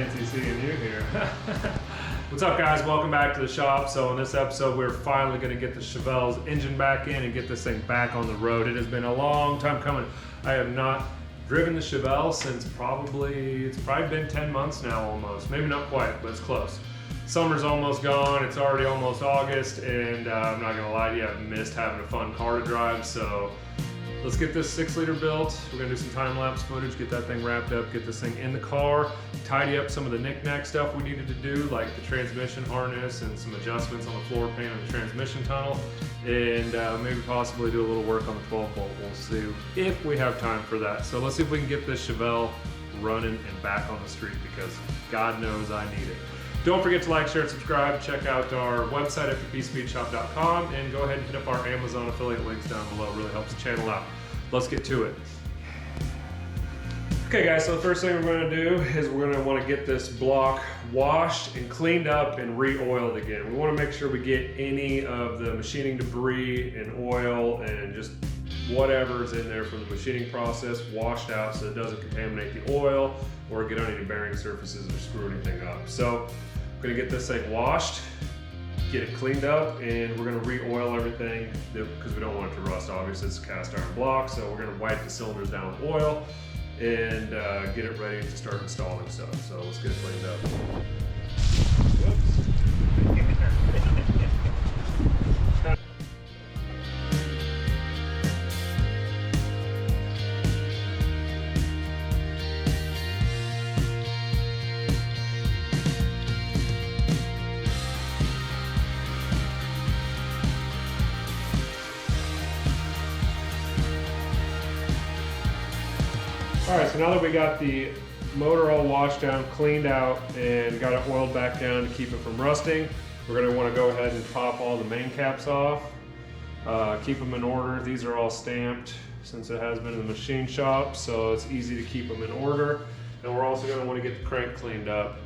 fancy seeing you here. What's up, guys? Welcome back to the shop. So in this episode, we're finally going to get the Chevelle's engine back in and get this thing back on the road. It has been a long time coming. I have not driven the Chevelle since it's probably been 10 months now almost. Maybe not quite, but it's close. Summer's almost gone. It's already almost August, and I'm not gonna lie to you, I've missed having a fun car to drive. So let's get this 6-liter built. We're gonna do some time-lapse footage, get that thing wrapped up, get this thing in the car, tidy up some of the knick-knack stuff we needed to do, like the transmission harness and some adjustments on the floor pan and the transmission tunnel, and maybe possibly do a little work on the 12-volt. We'll see if we have time for that. So let's see if we can get this Chevelle running and back on the street, because God knows I need it. Don't forget to like, share, and subscribe. Check out our website, FTPSpeedShop.com, and go ahead and hit up our Amazon affiliate links down below. It really helps the channel out. Let's get to it. Okay, guys, so the first thing we're going to do is we're going to want to get this block washed and cleaned up and re-oiled again. We want to make sure we get any of the machining debris and oil and just whatever's in there from the machining process washed out so it doesn't contaminate the oil or get on any bearing surfaces or screw anything up. So I'm gonna get this thing washed, get it cleaned up, and we're gonna re-oil everything because we don't want it to rust. Obviously it's a cast iron block, so we're gonna wipe the cylinders down with oil and get it ready to start installing stuff. So let's get it cleaned up. Whoops. All right, so now that we got the motor all washed down, cleaned out, and got it oiled back down to keep it from rusting, we're gonna wanna go ahead and pop all the main caps off, keep them in order. These are all stamped since it has been in the machine shop, so it's easy to keep them in order. And we're also gonna wanna get the crank cleaned up,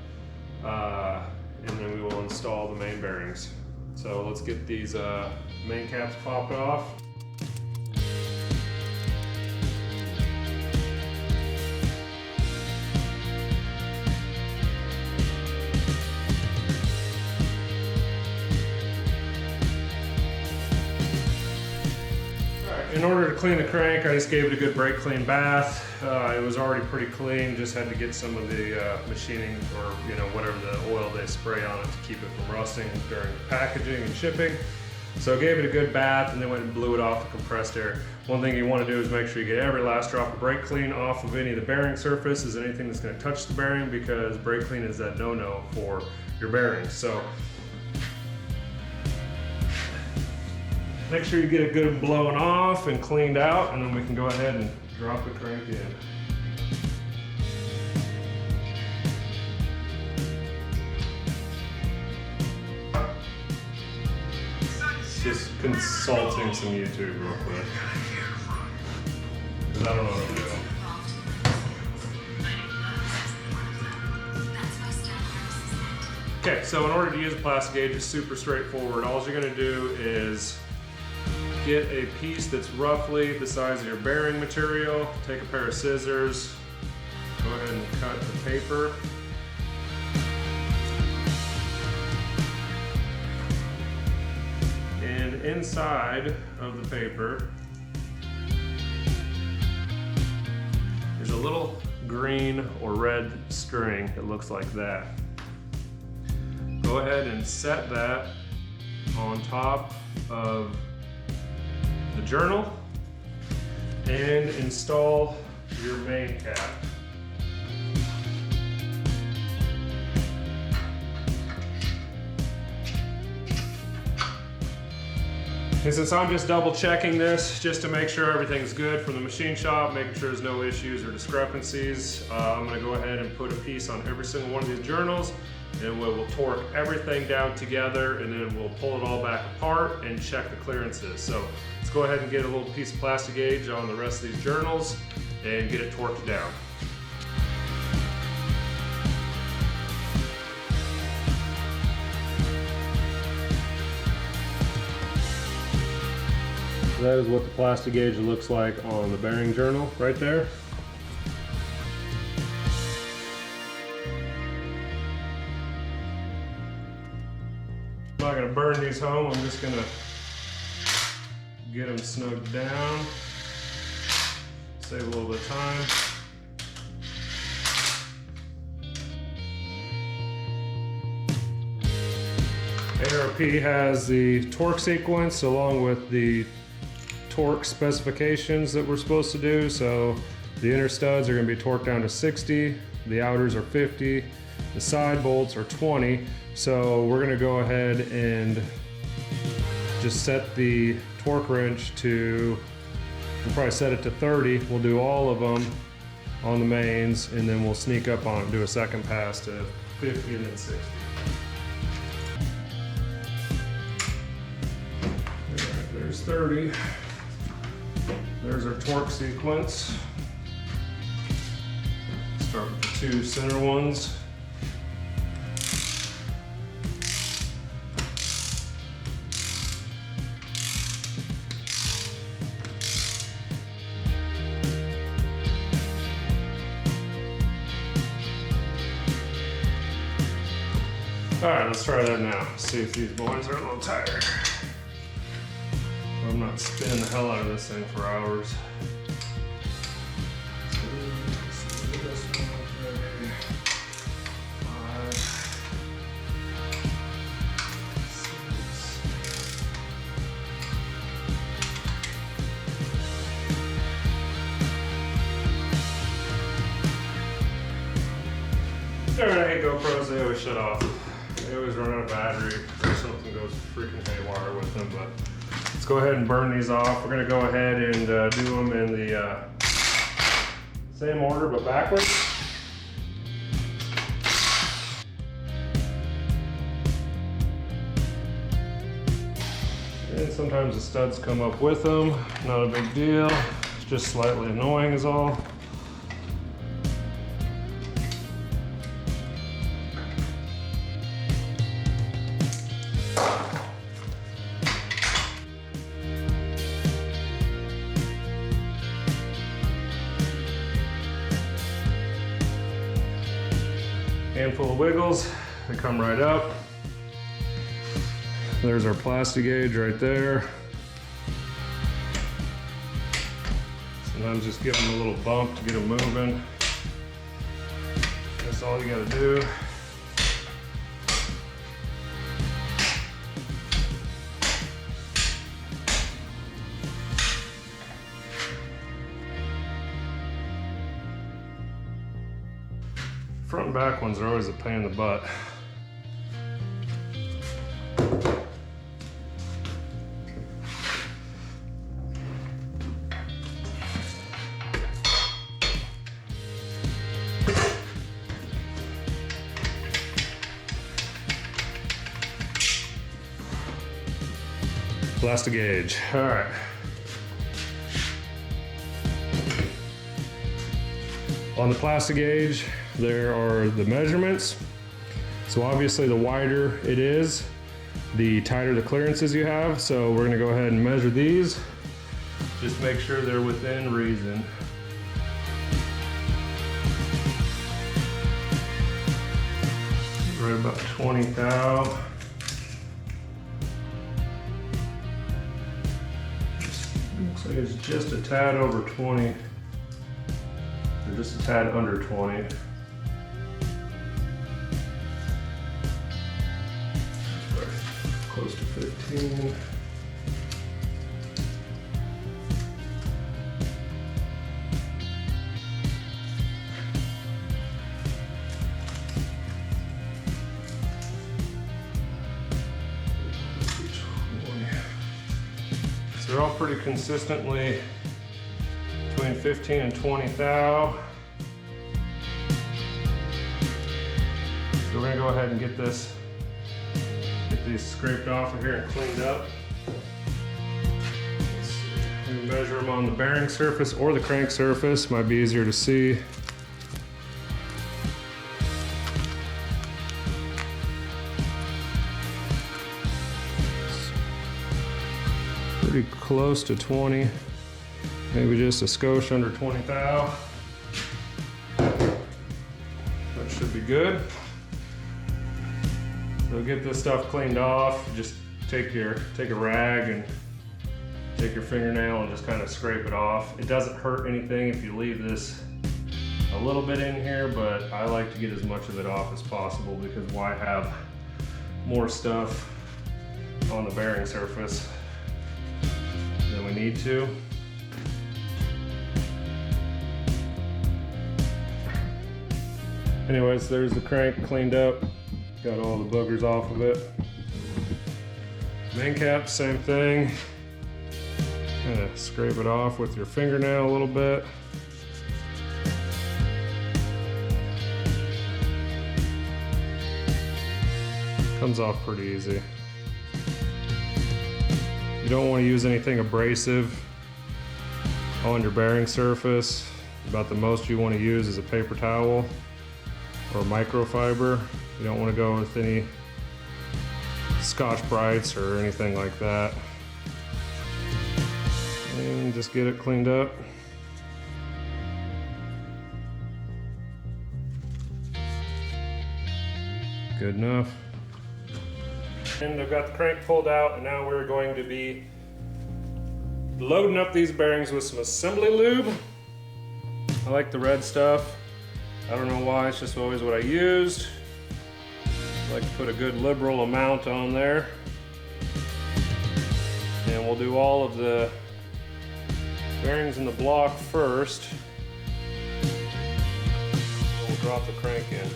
and then we will install the main bearings. So let's get these main caps popped off. In order to clean the crank, I just gave it a good brake clean bath. It was already pretty clean, just had to get some of the machining or whatever the oil they spray on it to keep it from rusting during packaging and shipping. So I gave it a good bath and then went and blew it off the compressed air. One thing you want to do is make sure you get every last drop of brake clean off of any of the bearing surfaces, anything that's going to touch the bearing, because brake clean is that no-no for your bearings. So make sure you get it good blown off and cleaned out, and then we can go ahead and drop the crank in. Just consulting some YouTube real quick, because I don't know what to do. Okay, so in order to use a plastic gauge, it's super straightforward. All you're gonna do is get a piece that's roughly the size of your bearing material, take a pair of scissors, go ahead and cut the paper. And inside of the paper, there's a little green or red string that looks like that. Go ahead and set that on top of the journal and install your main cap. And since I'm just double checking this just to make sure everything's good from the machine shop, making sure there's no issues or discrepancies, I'm gonna go ahead and put a piece on every single one of these journals, and we'll torque everything down together, and then we'll pull it all back apart and check the clearances. So let's go ahead and get a little piece of plastic gauge on the rest of these journals and get it torqued down. That is what the plastic gauge looks like on the bearing journal right there. not gonna burn these home. I'm just gonna get them snugged down, save a little bit of time. ARP has the torque sequence along with the torque specifications that we're supposed to do. So the inner studs are going to be torqued down to 60, the outers are 50, the side bolts are 20. So we're going to go ahead and just set the torque wrench to, we'll probably set it to 30. We'll do all of them on the mains, and then we'll sneak up on it, do a second pass to 50 and then 60. There's 30. There's our torque sequence. Start with the two center ones. All right, let's try that now. See if these boys are a little tired. I'm not spinning the hell out of this thing for hours. Alright, GoPros, they always shut off. They always run out of battery or something goes freaking haywire with them, but let's go ahead and burn these off. We're going to go ahead and do them in the same order but backwards. And sometimes the studs come up with them. Not a big deal. It's just slightly annoying is all. Handful of wiggles, they come right up. There's our plastic gauge right there. Sometimes just give them a little bump to get them moving. That's all you gotta do. Front and back ones are always a pain in the butt. Plastic gauge. All right. On the plastic gauge, there are the measurements. So obviously the wider it is, the tighter the clearances you have. So we're gonna go ahead and measure these. Just make sure they're within reason. Right about 20 thou. Looks like it's just a tad over 20. Or just a tad under 20. Close to 15. So they're all pretty consistently between 15 and 20 thou. So we're gonna go ahead and get these scraped off of here and cleaned up. Let's see. We can measure them on the bearing surface or the crank surface, might be easier to see. Pretty close to 20, maybe just a skosh under 20 thou. That should be good. So get this stuff cleaned off. Just take a rag and take your fingernail and just kind of scrape it off. It doesn't hurt anything if you leave this a little bit in here, but I like to get as much of it off as possible because why have more stuff on the bearing surface than we need to. Anyways, there's the crank cleaned up. Got all the boogers off of it. Main cap, same thing. Kind of scrape it off with your fingernail a little bit. Comes off pretty easy. You don't want to use anything abrasive on your bearing surface. About the most you want to use is a paper towel or microfiber. You don't want to go with any Scotch-Brites or anything like that. And just get it cleaned up. Good enough. And I've got the crank pulled out, and now we're going to be loading up these bearings with some assembly lube. I like the red stuff. I don't know why, it's just always what I used. I like to put a good liberal amount on there. And we'll do all of the bearings in the block first. We'll drop the crank in.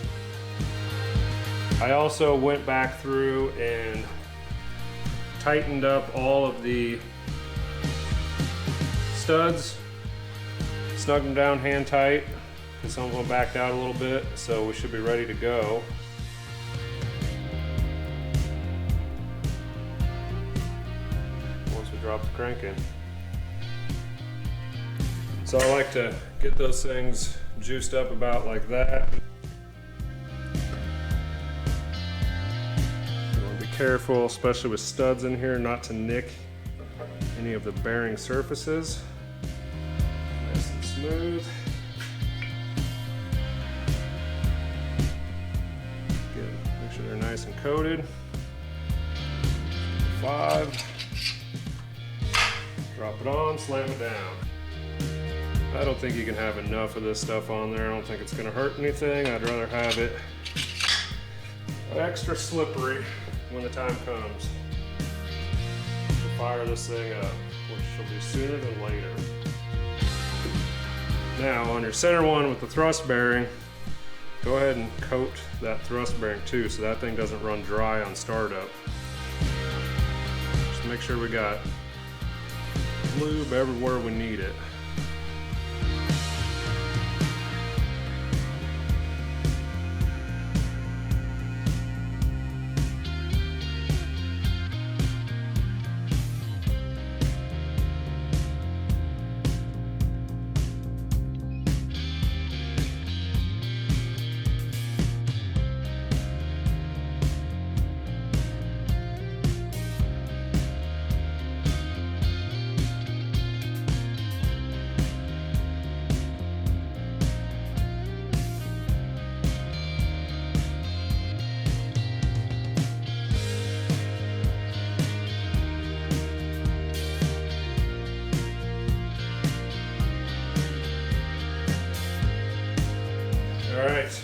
I also went back through and tightened up all of the studs, snugged them down hand tight, and some of them backed out a little bit, so we should be ready to go. Once we drop the crank in. So I like to get those things juiced up about like that. Careful, especially with studs in here, not to nick any of the bearing surfaces. Nice and smooth. Good. Make sure they're nice and coated. 5. Drop it on, slam it down. I don't think you can have enough of this stuff on there. I don't think it's going to hurt anything. I'd rather have it extra slippery when the time comes to fire this thing up, which will be sooner than later. Now on your center one with the thrust bearing, go ahead and coat that thrust bearing too so that thing doesn't run dry on startup. Just make sure we got lube everywhere we need it. All right,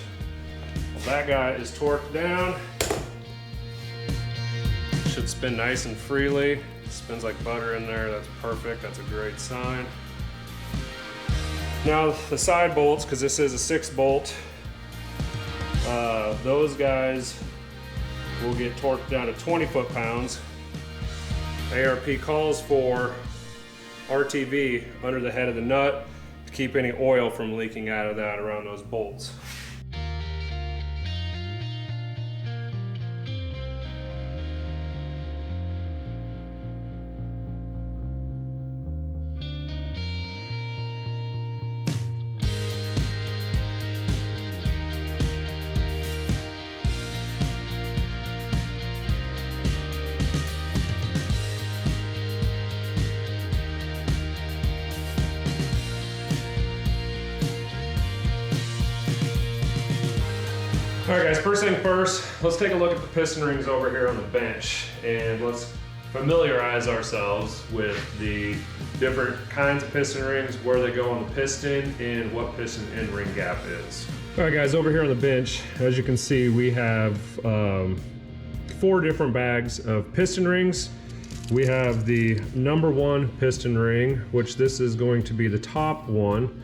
well, that guy is torqued down. Should spin nice and freely. Spins like butter in there, that's perfect, that's a great sign. Now the side bolts, because this is a 6-bolt, those guys will get torqued down to 20 foot-pounds. ARP calls for RTV under the head of the nut to keep any oil from leaking out of that around those bolts. All right guys, first thing first, let's take a look at the piston rings over here on the bench, and let's familiarize ourselves with the different kinds of piston rings, where they go on the piston, and what piston end ring gap is. All right guys, over here on the bench, as you can see, we have 4 different bags of piston rings. We have the number 1 piston ring, which this is going to be the top one,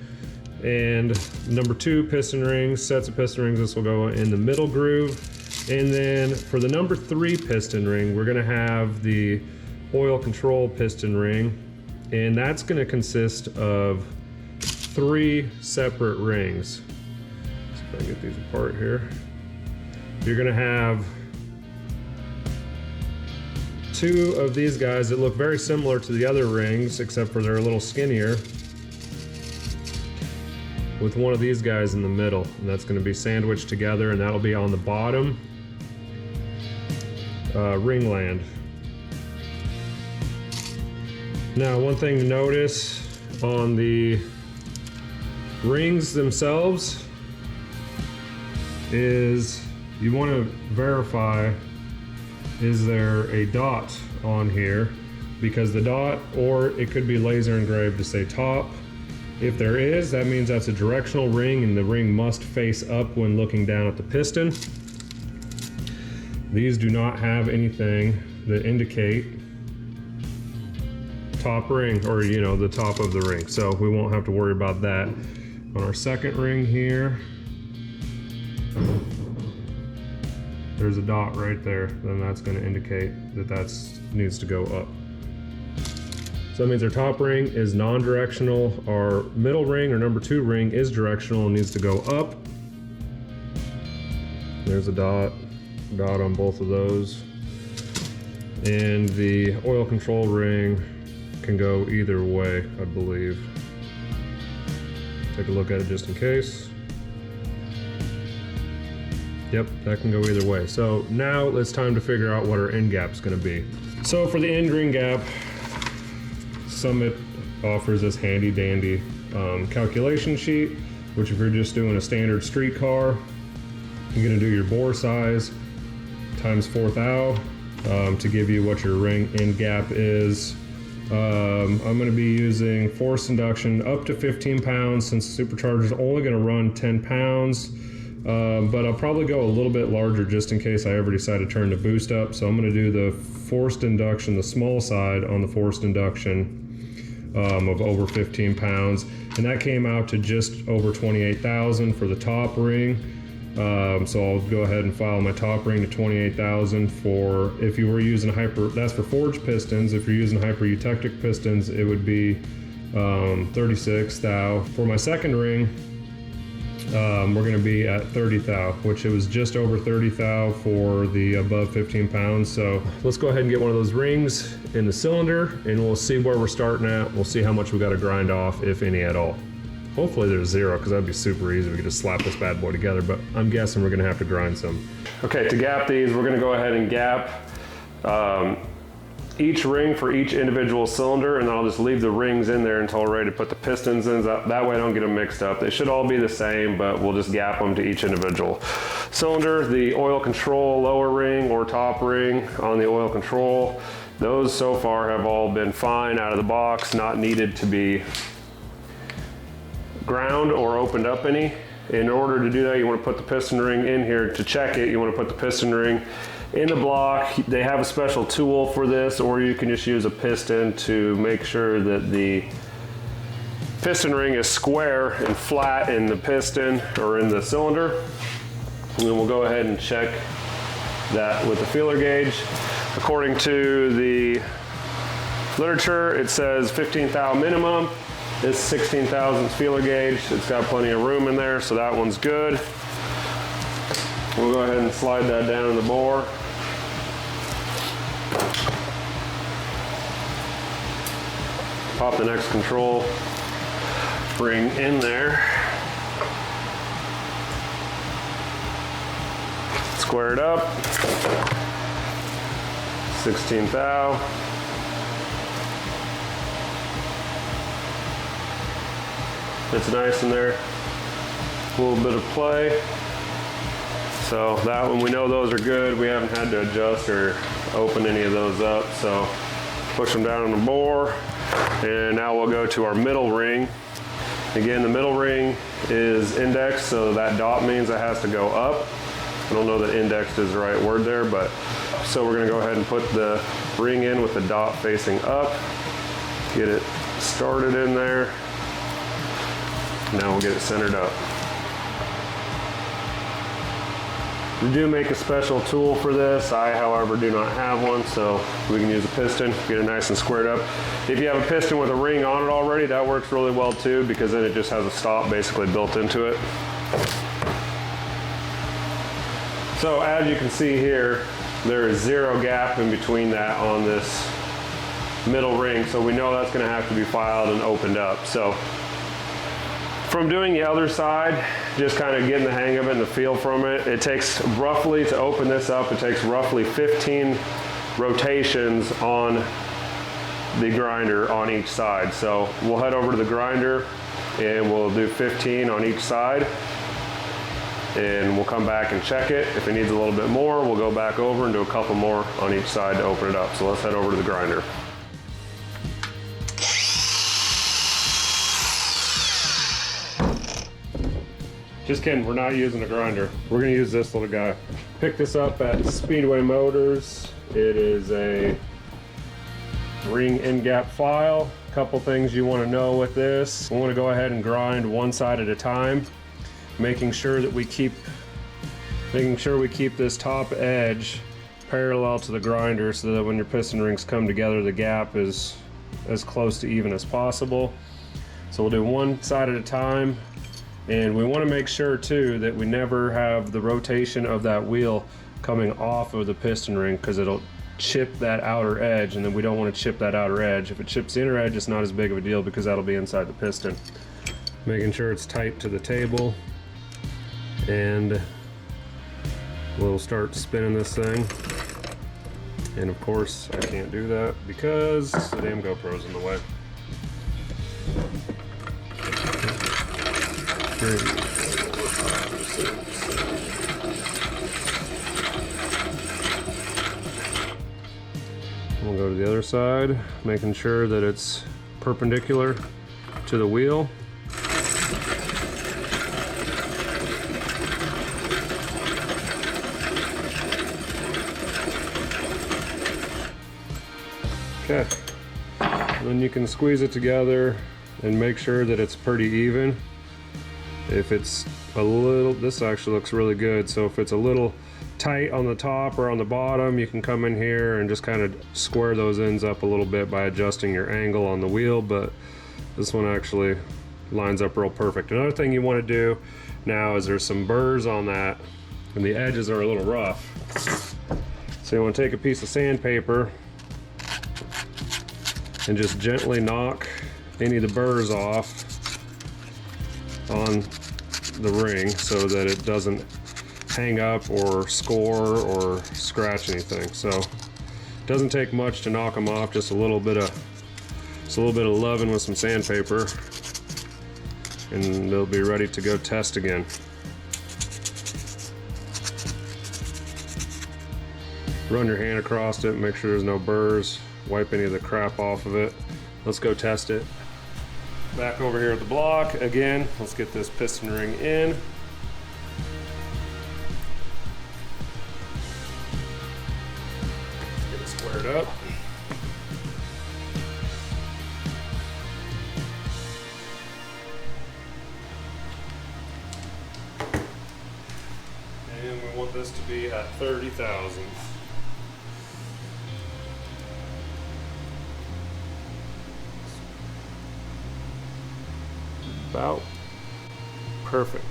and number 2 piston rings, sets of piston rings, this will go in the middle groove. And then for the number 3 piston ring, we're gonna have the oil control piston ring, and that's gonna consist of 3 separate rings. Let's see if I can get these apart here. You're gonna have 2 of these guys that look very similar to the other rings, except for they're a little skinnier, with one of these guys in the middle, and that's going to be sandwiched together, and that'll be on the bottom ringland. Now, one thing to notice on the rings themselves is you want to verify, is there a dot on here? Because the dot, or it could be laser engraved to say top. If there is, that means that's a directional ring, and the ring must face up when looking down at the piston. These do not have anything that indicate top ring, or the top of the ring, so we won't have to worry about that. On our second ring here, there's a dot right there, then that's going to indicate that needs to go up. So that means our top ring is non-directional, our middle ring or number 2 ring is directional and needs to go up. There's a dot on both of those. And the oil control ring can go either way, I believe. Take a look at it just in case. Yep, that can go either way. So now it's time to figure out what our end gap is going to be. So for the end ring gap, Summit offers this handy dandy calculation sheet, which if you're just doing a standard street car, you're going to do your bore size times 4th thou to give you what your ring end gap is. I'm going to be using forced induction up to 15 pounds since the supercharger is only going to run 10 pounds. But I'll probably go a little bit larger just in case I ever decide to turn the boost up. So I'm going to do the forced induction, the small side on the forced induction of over 15 pounds. And that came out to just over 28,000 for the top ring. So I'll go ahead and file my top ring to 28,000 for, if you were using that's for forged pistons. If you're using hyper-eutectic pistons, it would be 36 thou. For my second ring, we're going to be at 30 thou, which it was just over 30 thou for the above 15 pounds. So let's go ahead and get one of those rings in the cylinder, and we'll see where we're starting at. We'll see how much we got to grind off, if any at all. Hopefully there's 0, because that'd be super easy. We could just slap this bad boy together, but I'm guessing we're going to have to grind some. Okay, to gap these, we're going to go ahead and gap each ring for each individual cylinder, and then I'll just leave the rings in there until we're ready to put the pistons in. That way I don't get them mixed up. They should all be the same, but we'll just gap them to each individual cylinder. The oil control lower ring or top ring on the oil control, those so far have all been fine out of the box, not needed to be ground or opened up any. In order to do that, you want to put the piston ring in here. To check it, you want to put the piston ring in the block. They have a special tool for this, or you can just use a piston to make sure that the piston ring is square and flat in the piston or in the cylinder. And then we'll go ahead and check that with the feeler gauge. According to the literature, it says 15 thou minimum. This 16 thousandths feeler gauge, it's got plenty of room in there, so that one's good. We'll go ahead and slide that down in the bore. Pop the next control ring in there. Square it up. 16 thou. It's nice in there. A little bit of play. So that one, we know those are good. We haven't had to adjust or open any of those up. So push them down on the bore. And now we'll go to our middle ring. Again, the middle ring is indexed, so that dot means it has to go up. I don't know that indexed is the right word there, but so we're gonna go ahead and put the ring in with the dot facing up. Get it started in there. Now we'll get it centered up. We do make a special tool for this. I, however, do not have one, so we can use a piston, get it nice and squared up. If you have a piston with a ring on it already, that works really well too, because then it just has a stop basically built into it. So as you can see here, there is zero gap in between that on this middle ring, so we know that's going to have to be filed and opened up. So from doing the other side, just kind of getting the hang of it and the feel from it, it takes roughly, to open this up, it takes roughly 15 rotations on the grinder on each side. So we'll head over to the grinder and we'll do 15 on each side, and we'll come back and check it. If it needs a little bit more, we'll go back over and do a couple more on each side to open it up. So let's head over to the grinder. Just kidding, we're not using a grinder. We're gonna use this little guy. Pick this up at Speedway Motors. It is a ring end gap file. Couple things you wanna know with this. We wanna go ahead and grind one side at a time, making sure we keep this top edge parallel to the grinder so that when your piston rings come together, the gap is as close to even as possible. So we'll do one side at a time. And we want to make sure too that we never have the rotation of that wheel coming off of the piston ring, because it'll chip that outer edge, and then we don't want to chip that outer edge. If it chips the inner edge, it's not as big of a deal because that'll be inside the piston. Making sure it's tight to the table, and we'll start spinning this thing. And of course I can't do that because the damn GoPro's in the way. We'll go to the other side, making sure that it's perpendicular to the wheel. Okay, then you can squeeze it together and make sure that it's pretty even. If it's a little, this actually looks really good, so if it's a little tight on the top or on the bottom, you can come in here and just kind of square those ends up a little bit by adjusting your angle on the wheel, but this one actually lines up real perfect. Another thing you want to do now is there's some burrs on that and the edges are a little rough. So you want to take a piece of sandpaper and just gently knock any of the burrs off on the ring so that it doesn't hang up or score or scratch anything. So it doesn't take much to knock them off, just a little bit of loving with some sandpaper, and they'll be ready to go test again. Run your hand across it, make sure there's no burrs, wipe any of the crap off of it. Let's go test it. Back over here at the block again. Let's get this piston ring in. Let's get it squared up. And we want this to be at 30 thousandths. About perfect.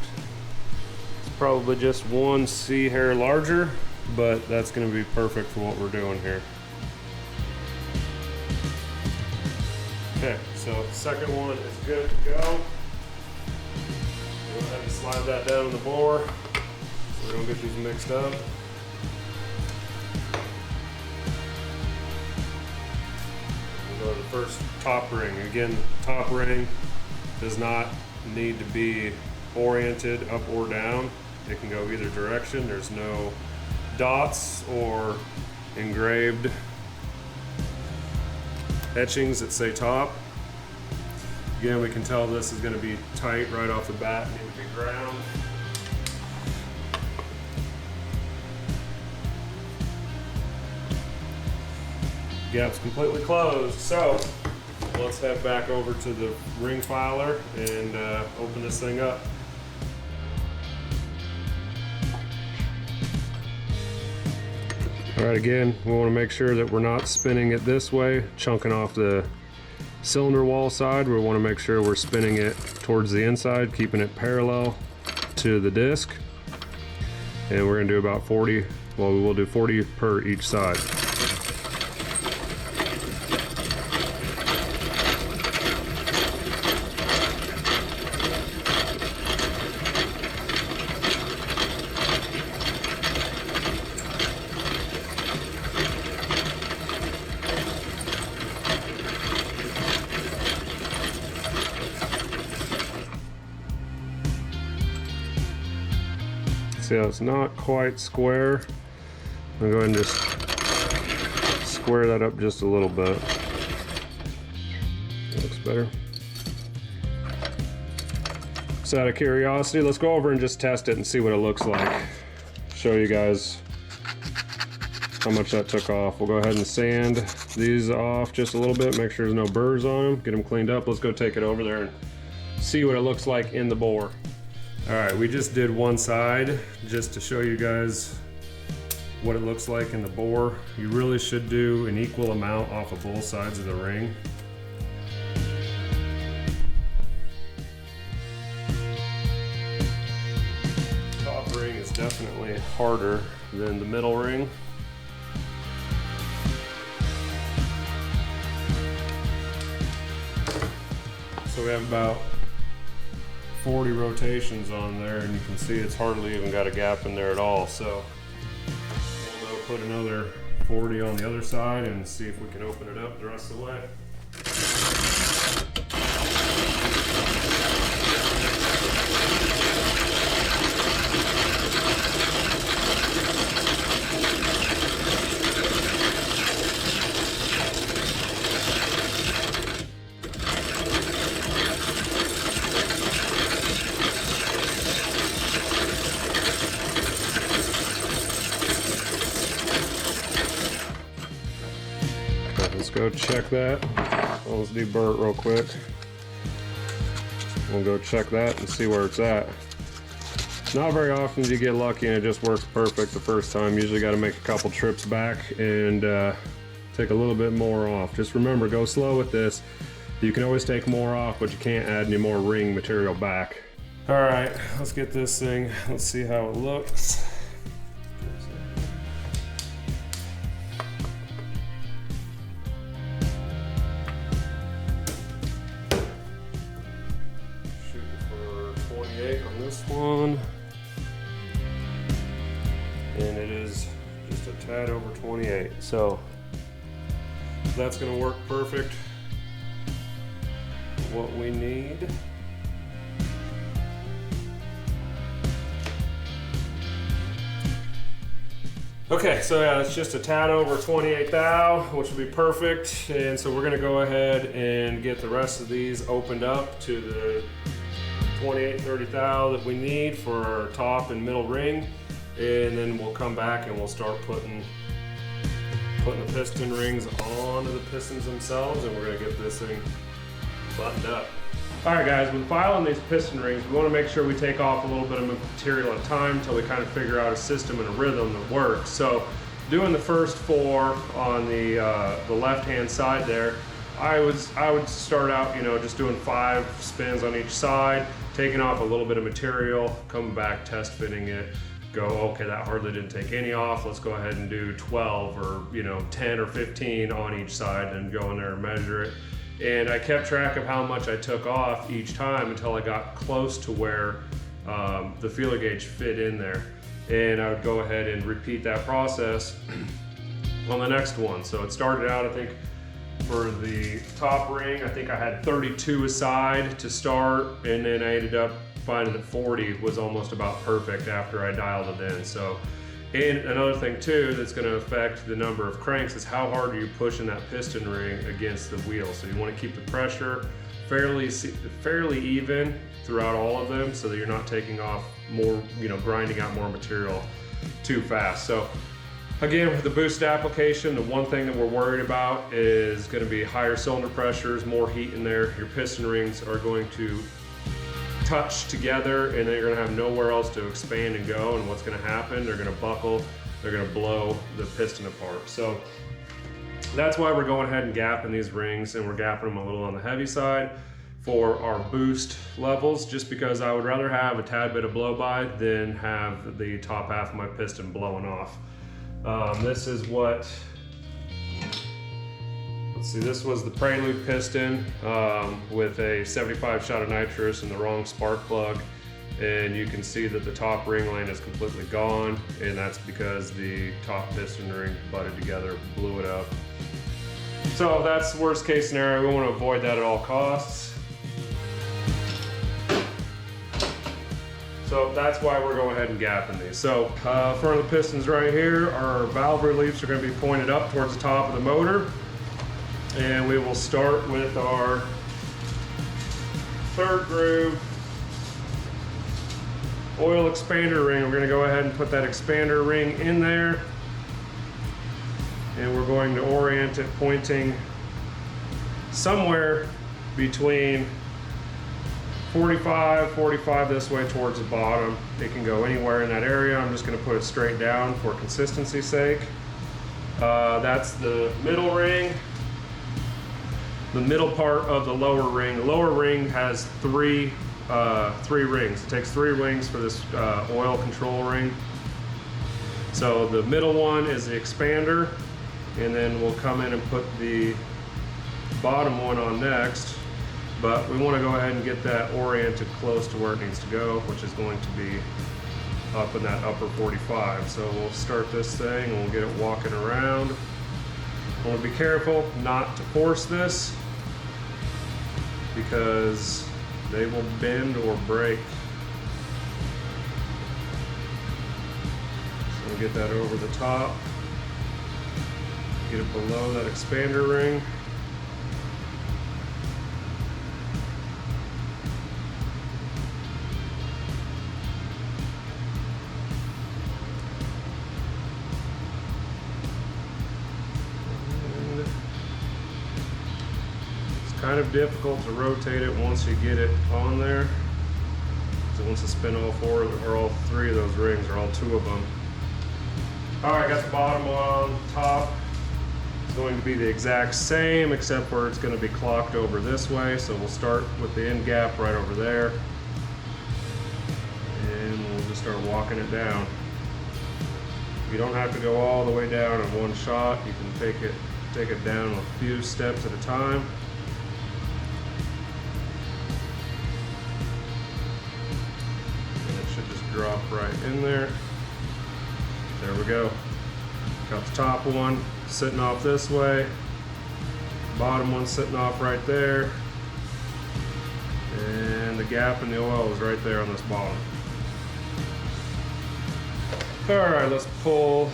It's probably just one C hair larger, but that's going to be perfect for what we're doing here. Okay, so second one is good to go. Go ahead and slide that down on the bore so we don't get these mixed up. We'll go to the first top ring. Again, top ring does not need to be oriented up or down. It can go either direction. There's no dots or engraved etchings that say top. Again, we can tell this is going to be tight right off the bat and need to be ground. Gap's completely closed, so let's head back over to the ring filer and open this thing up. All right, again, we want to make sure that we're not spinning it this way, chunking off the cylinder wall side. We want to make sure we're spinning it towards the inside, keeping it parallel to the disc. And we're going to do about 40, well, we will do 40 per each side. See how it's not quite square? I'm going to go ahead and just square that up just a little bit. That looks better. So out of curiosity, let's go over and just test it and see what it looks like. Show you guys how much that took off. We'll go ahead and sand these off just a little bit, make sure there's no burrs on them, get them cleaned up. Let's go take it over there and see what it looks like in the bore. All right, we just did one side just to show you guys what it looks like in the bore. You really should do an equal amount off of both sides of the ring. Top ring is definitely harder than the middle ring. So we have about 40 rotations on there, and you can see it's hardly even got a gap in there at all. So we'll go put another 40 on the other side and see if we can open it up the rest of the way. Let's go check that. Well, let's debur it real quick. We'll go check that and see where it's at. Not very often do you get lucky and it just works perfect the first time. Usually got to make a couple trips back and take a little bit more off. Just remember, go slow with this. You can always take more off, but you can't add any more ring material back. All right, let's get this thing. Let's see how it looks. On this one, and it is just a tad over 28, so that's going to work perfect for what we need. Okay, so yeah, it's just a tad over 28 thou, which will be perfect, and so we're going to go ahead and get the rest of these opened up to the 28-30 thou that we need for our top and middle ring, and then we'll come back and we'll start putting the piston rings onto the pistons themselves, and we're going to get this thing buttoned up. All right guys, when filing these piston rings, we want to make sure we take off a little bit of material at a time until we kind of figure out a system and a rhythm that works. So doing the first 4 on the left hand side there, I would start out, you know, just doing 5 spins on each side, taking off a little bit of material, coming back, test fitting it, go, okay, that hardly didn't take any off, let's go ahead and do 12 or, you know, 10 or 15 on each side and go in there and measure it. And I kept track of how much I took off each time until I got close to where the feeler gauge fit in there. And I would go ahead and repeat that process on the next one. So it started out, I think, for the top ring, I think I had 32 aside to start, and then I ended up finding that 40 was almost about perfect after I dialed it in. So, and another thing too that's going to affect the number of cranks is how hard are you pushing that piston ring against the wheel. So you want to keep the pressure fairly even throughout all of them so that you're not taking off more, grinding out more material too fast. So again, with the boost application, the one thing that we're worried about is going to be higher cylinder pressures, more heat in there. Your piston rings are going to touch together and then you're going to have nowhere else to expand and go, and what's going to happen, they're going to buckle, they're going to blow the piston apart. So that's why we're going ahead and gapping these rings, and we're gapping them a little on the heavy side for our boost levels, just because I would rather have a tad bit of blow by than have the top half of my piston blowing off. This is what, let's see, this was the prelude piston with a 75 shot of nitrous and the wrong spark plug. And you can see that the top ring line is completely gone, and that's because the top piston ring butted together, blew it up. So that's the worst case scenario. We want to avoid that at all costs. So that's why we're going ahead and gapping these. So front of the pistons right here, our valve reliefs are going to be pointed up towards the top of the motor. And we will start with our third groove oil expander ring. We're going to go ahead and put that expander ring in there. And we're going to orient it pointing somewhere between 45 this way towards the bottom. It can go anywhere in that area. I'm just going to put it straight down for consistency's sake. That's the middle ring. The middle part of the lower ring. The lower ring has three rings. It takes 3 rings for this oil control ring. So the middle one is the expander, and then we'll come in and put the bottom one on next. But we want to go ahead and get that oriented close to where it needs to go, which is going to be up in that upper 45. So we'll start this thing and we'll get it walking around. I want to be careful not to force this because they will bend or break. So we'll get that over the top, get it below that expander ring. Kind of difficult to rotate it once you get it on there. So once you spin all 4 or all 3 of those rings, or all 2 of them. All right, got the bottom on top. It's going to be the exact same, except for it's going to be clocked over this way. So we'll start with the end gap right over there. And we'll just start walking it down. You don't have to go all the way down in one shot. You can take it down a few steps at a time. Drop right in there. There we go. Got the top one sitting off this way. Bottom one sitting off right there. And the gap in the oil is right there on this bottom. Alright, let's pull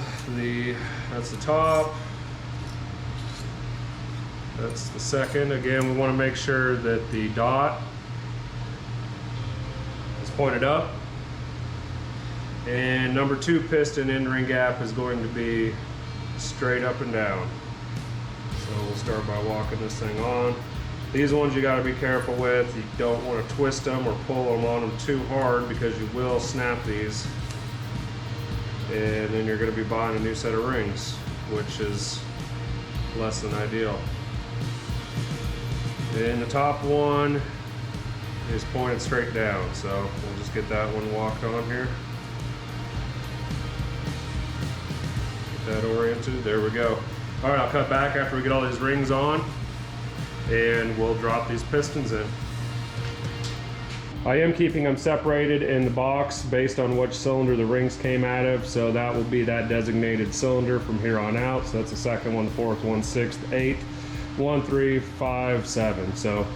that's the top. That's the second. Again, we want to make sure that the dot is pointed up. And number 2 piston end ring gap is going to be straight up and down. So we'll start by walking this thing on. These ones you got to be careful with. You don't want to twist them or pull them on them too hard because you will snap these. And then you're going to be buying a new set of rings, which is less than ideal. And the top one is pointed straight down. So we'll just get that one walked on here. That oriented, there we go. All right, I'll cut back after we get all these rings on and we'll drop these pistons in. I am keeping them separated in the box based on which cylinder the rings came out of, so that will be that designated cylinder from here on out. So that's the second one, the 4th one, 6th, 8th, 1, 3, 5, 7. So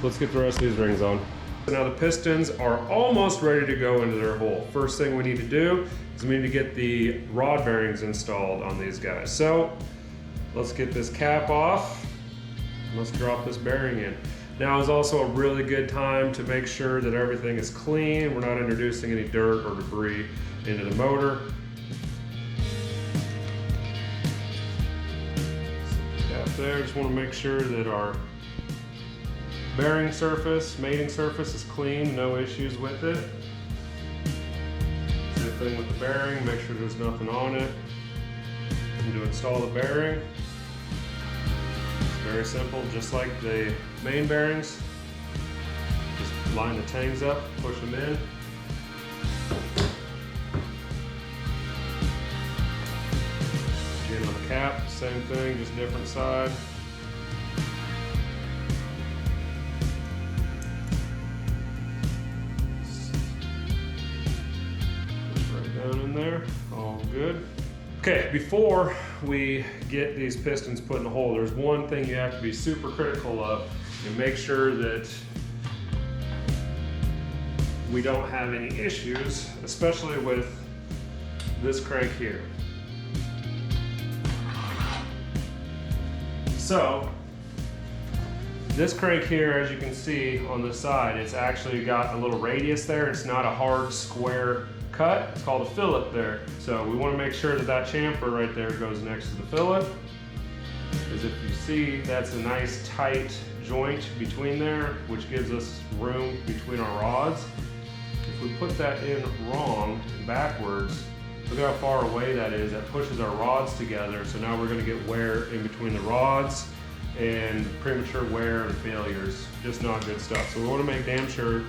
let's get the rest of these rings on. Now the pistons are almost ready to go into their hole. First thing we need to do is we need to get the rod bearings installed on these guys. So let's get this cap off. Let's drop this bearing in. Now is also a really good time to make sure that everything is clean. We're not introducing any dirt or debris into the motor. Cap there, just want to make sure that our bearing surface, mating surface is clean, no issues with it. Same thing with the bearing, make sure there's nothing on it. And to install the bearing, it's very simple, just like the main bearings. Just line the tangs up, push them in. Again on the cap, same thing, just different side. There, all good. Okay, before we get these pistons put in the hole, there's one thing you have to be super critical of and make sure that we don't have any issues, especially with this crank here. So, this crank here, as you can see on the side, it's actually got a little radius there. It's not a hard square cut. It's called a fillet there. So we want to make sure that that chamfer right there goes next to the fillet. Because if you see, that's a nice tight joint between there, which gives us room between our rods. If we put that in wrong, backwards, look how far away that is. That pushes our rods together. So now we're going to get wear in between the rods and premature wear and failures. Just not good stuff. So we want to make damn sure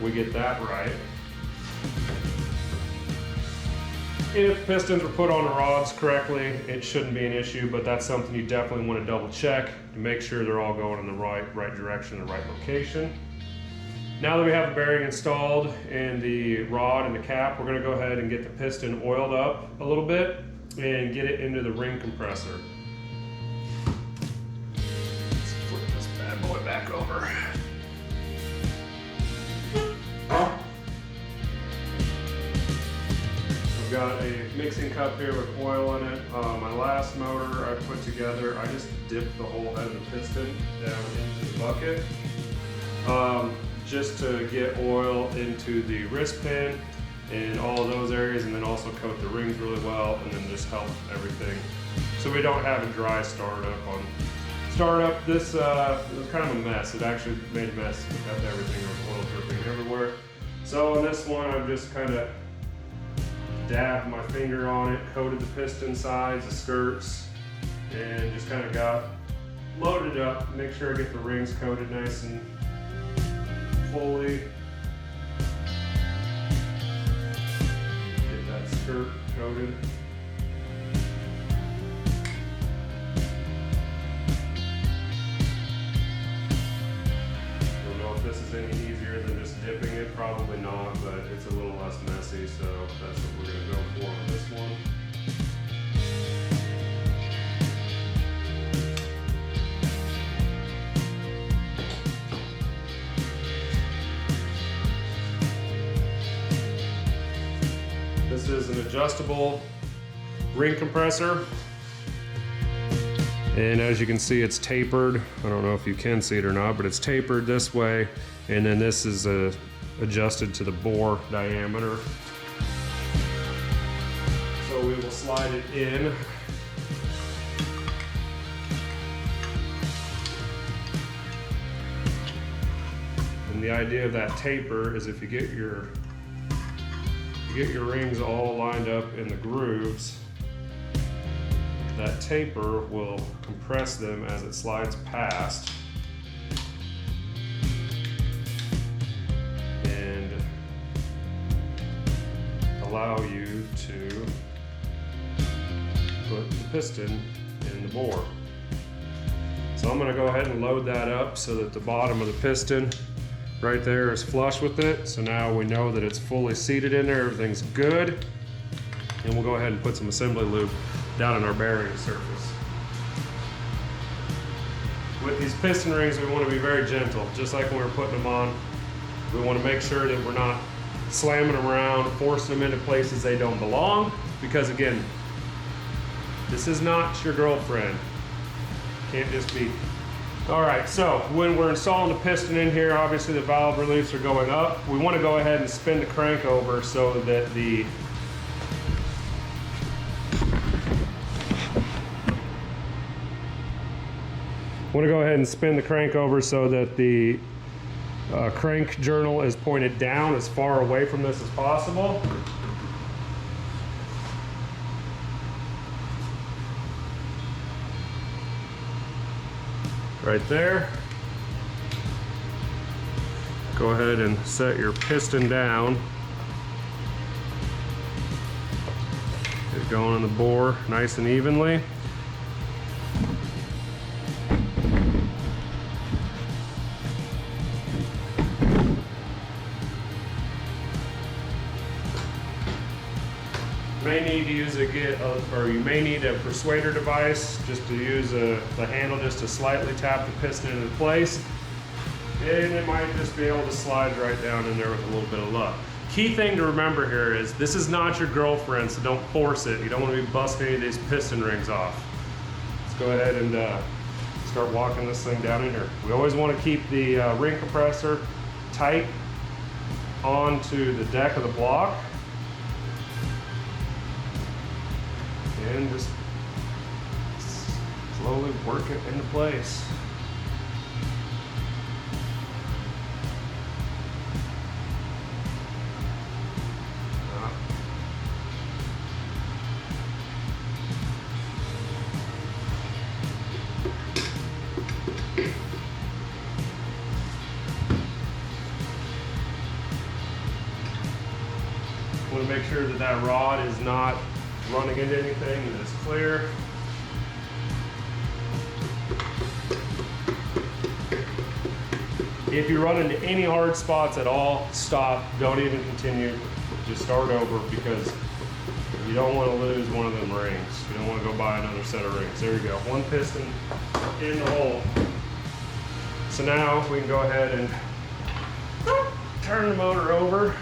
we get that right. If pistons were put on the rods correctly, it shouldn't be an issue, but that's something you definitely want to double check to make sure they're all going in the right direction, the right location. Now that we have the bearing installed and the rod and the cap, we're going to go ahead and get the piston oiled up a little bit and get it into the ring compressor. Let's flip this bad boy back over. I've got a mixing cup here with oil in it. My last motor I put together, I just dipped the whole head of the piston down into the bucket just to get oil into the wrist pin and all of those areas, and then also coat the rings really well, and then just help everything so we don't have a dry startup on startup. This it was kind of a mess. It actually made a mess with everything. There was oil dripping everywhere. So on this one, I've just kind of dabbed my finger on it, coated the piston sides, the skirts, and just kind of got loaded up. Make sure I get the rings coated nice and fully. Get that skirt coated. Don't know if this is any easier than just dipping it, probably not, but it's a little less messy, so that's what we're going to go for on this one. This is an adjustable ring compressor, and as you can see, it's tapered. I don't know if you can see it or not, but it's tapered this way, and then this is adjusted to the bore diameter. So we will slide it in. And the idea of that taper is if you get your rings all lined up in the grooves, that taper will compress them as it slides past and allow you to put the piston in the bore. So I'm going to go ahead and load that up so that the bottom of the piston right there is flush with it. So now we know that it's fully seated in there, everything's good. And we'll go ahead and put some assembly lube down in our bearing surface. With these piston rings, we want to be very gentle, just like when we're putting them on We want to make sure that we're not slamming them around, forcing them into places they don't belong, because again, this is not your girlfriend. Can't just be. All right, so when we're installing the piston in here, obviously the valve reliefs are going up. We want to go ahead and spin the crank over so that the crank journal is pointed down as far away from this as possible. Right there. Go ahead and set your piston down. Get it going on the bore nice and evenly. You may need a persuader device just to use the handle just to slightly tap the piston into place, and it might just be able to slide right down in there with a little bit of luck. Key thing to remember here is this is not your girlfriend, so don't force it. You don't want to be busting any of these piston rings off. Let's go ahead and start walking this thing down in here. We always want to keep the ring compressor tight onto the deck of the block. And just slowly work it into place. Want to make sure that that rod is not running into anything and it's clear. If you run into any hard spots at all, stop. Don't even continue. Just start over, because you don't want to lose one of them rings. You don't want to go buy another set of rings. There you go. One piston in the hole. So now we can go ahead and turn the motor over.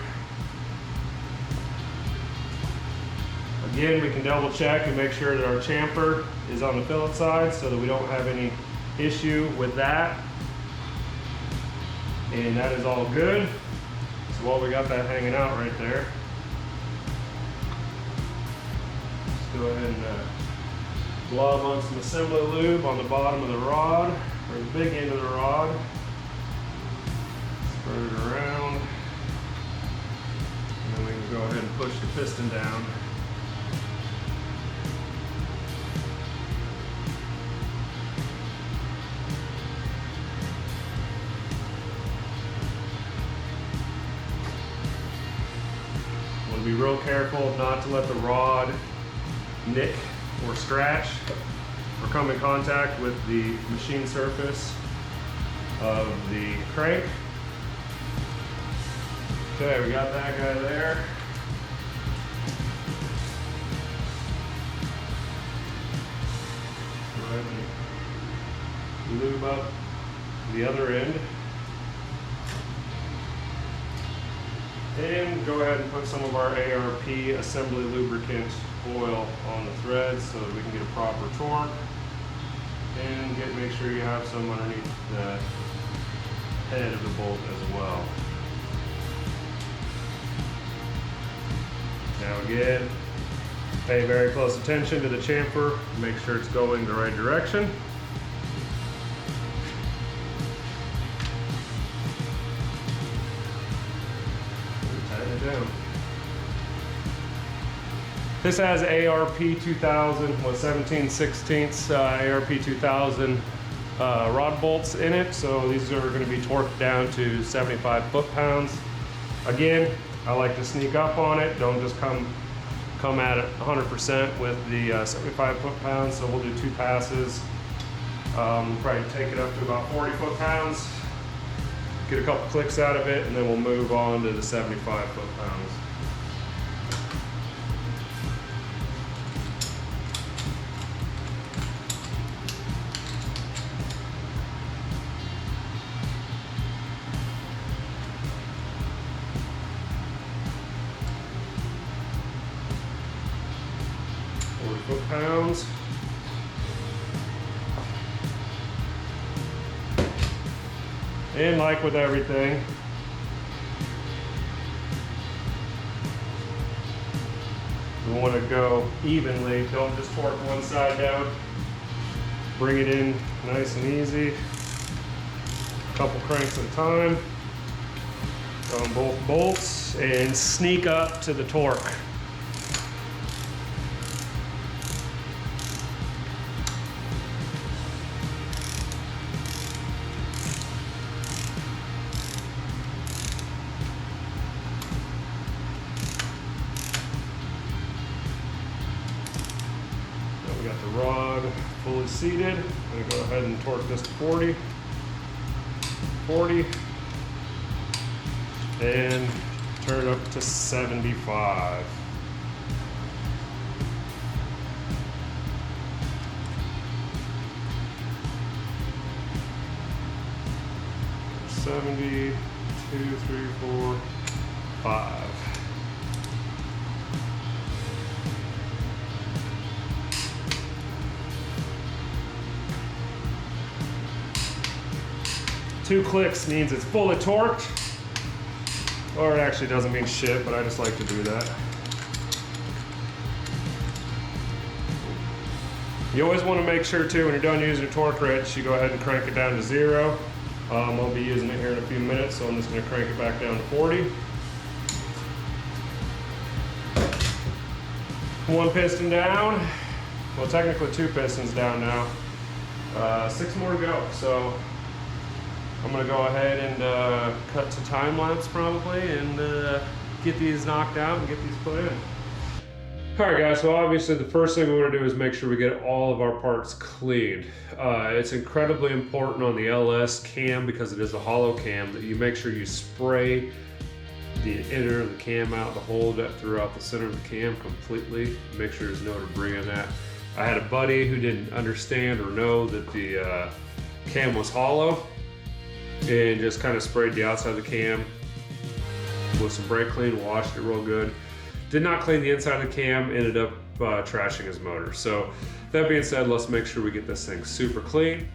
Again, we can double check and make sure that our chamfer is on the fillet side so that we don't have any issue with that. And that is all good. So while we got that hanging out right there, let's go ahead and glove on some assembly lube on the bottom of the rod, or the big end of the rod. Spread it around. And then we can go ahead and push the piston down. Be real careful not to let the rod nick or scratch or come in contact with the machine surface of the crank. Okay, we got that guy there. Go ahead and lube up the other end. And go ahead and put some of our ARP assembly lubricant oil on the threads so that we can get a proper torque. And make sure you have some underneath the head of the bolt as well. Now again, pay very close attention to the chamfer. Make sure it's going the right direction. Down. This has ARP 2000 with 17/16 ARP 2000 rod bolts in it, so these are going to be torqued down to 75 foot-pounds. Again, I like to sneak up on it. Don't just come at it 100% with the 75 foot-pounds. So we'll do 2 passes. Probably take it up to about 40 foot-pounds. Get a couple clicks out of it, and then we'll move on to the 75 foot-pounds. 40 foot-pounds. And like with everything, we want to go evenly. Don't just torque one side down. Bring it in nice and easy. A couple cranks at a time. On both bolts and sneak up to the torque. We got the rod fully seated. I'm gonna go ahead and torque this to 40. 40. And turn it up to 75. $70, 2, 3, 4, 5. Two clicks means it's fully torqued, or it actually doesn't mean shit, but I just like to do that. You always want to make sure too, when you're done using your torque wrench, you go ahead and crank it down to 0. I'll be using it here in a few minutes, so I'm just going to crank it back down to 40. One piston down. Well, technically 2 pistons down now. 6 more to go, so I'm going to go ahead and cut to time lapse probably and get these knocked out and get these put in. Alright guys, so obviously the first thing we want to do is make sure we get all of our parts cleaned. It's incredibly important on the LS cam, because it is a hollow cam, that you make sure you spray the inner of the cam out, the whole depth throughout the center of the cam completely. Make sure there's no debris in that. I had a buddy who didn't understand or know that the cam was hollow, and just kind of sprayed the outside of the cam with some brake clean, washed it real good. Did not clean the inside of the cam, ended up trashing his motor. So that being said, let's make sure we get this thing super clean.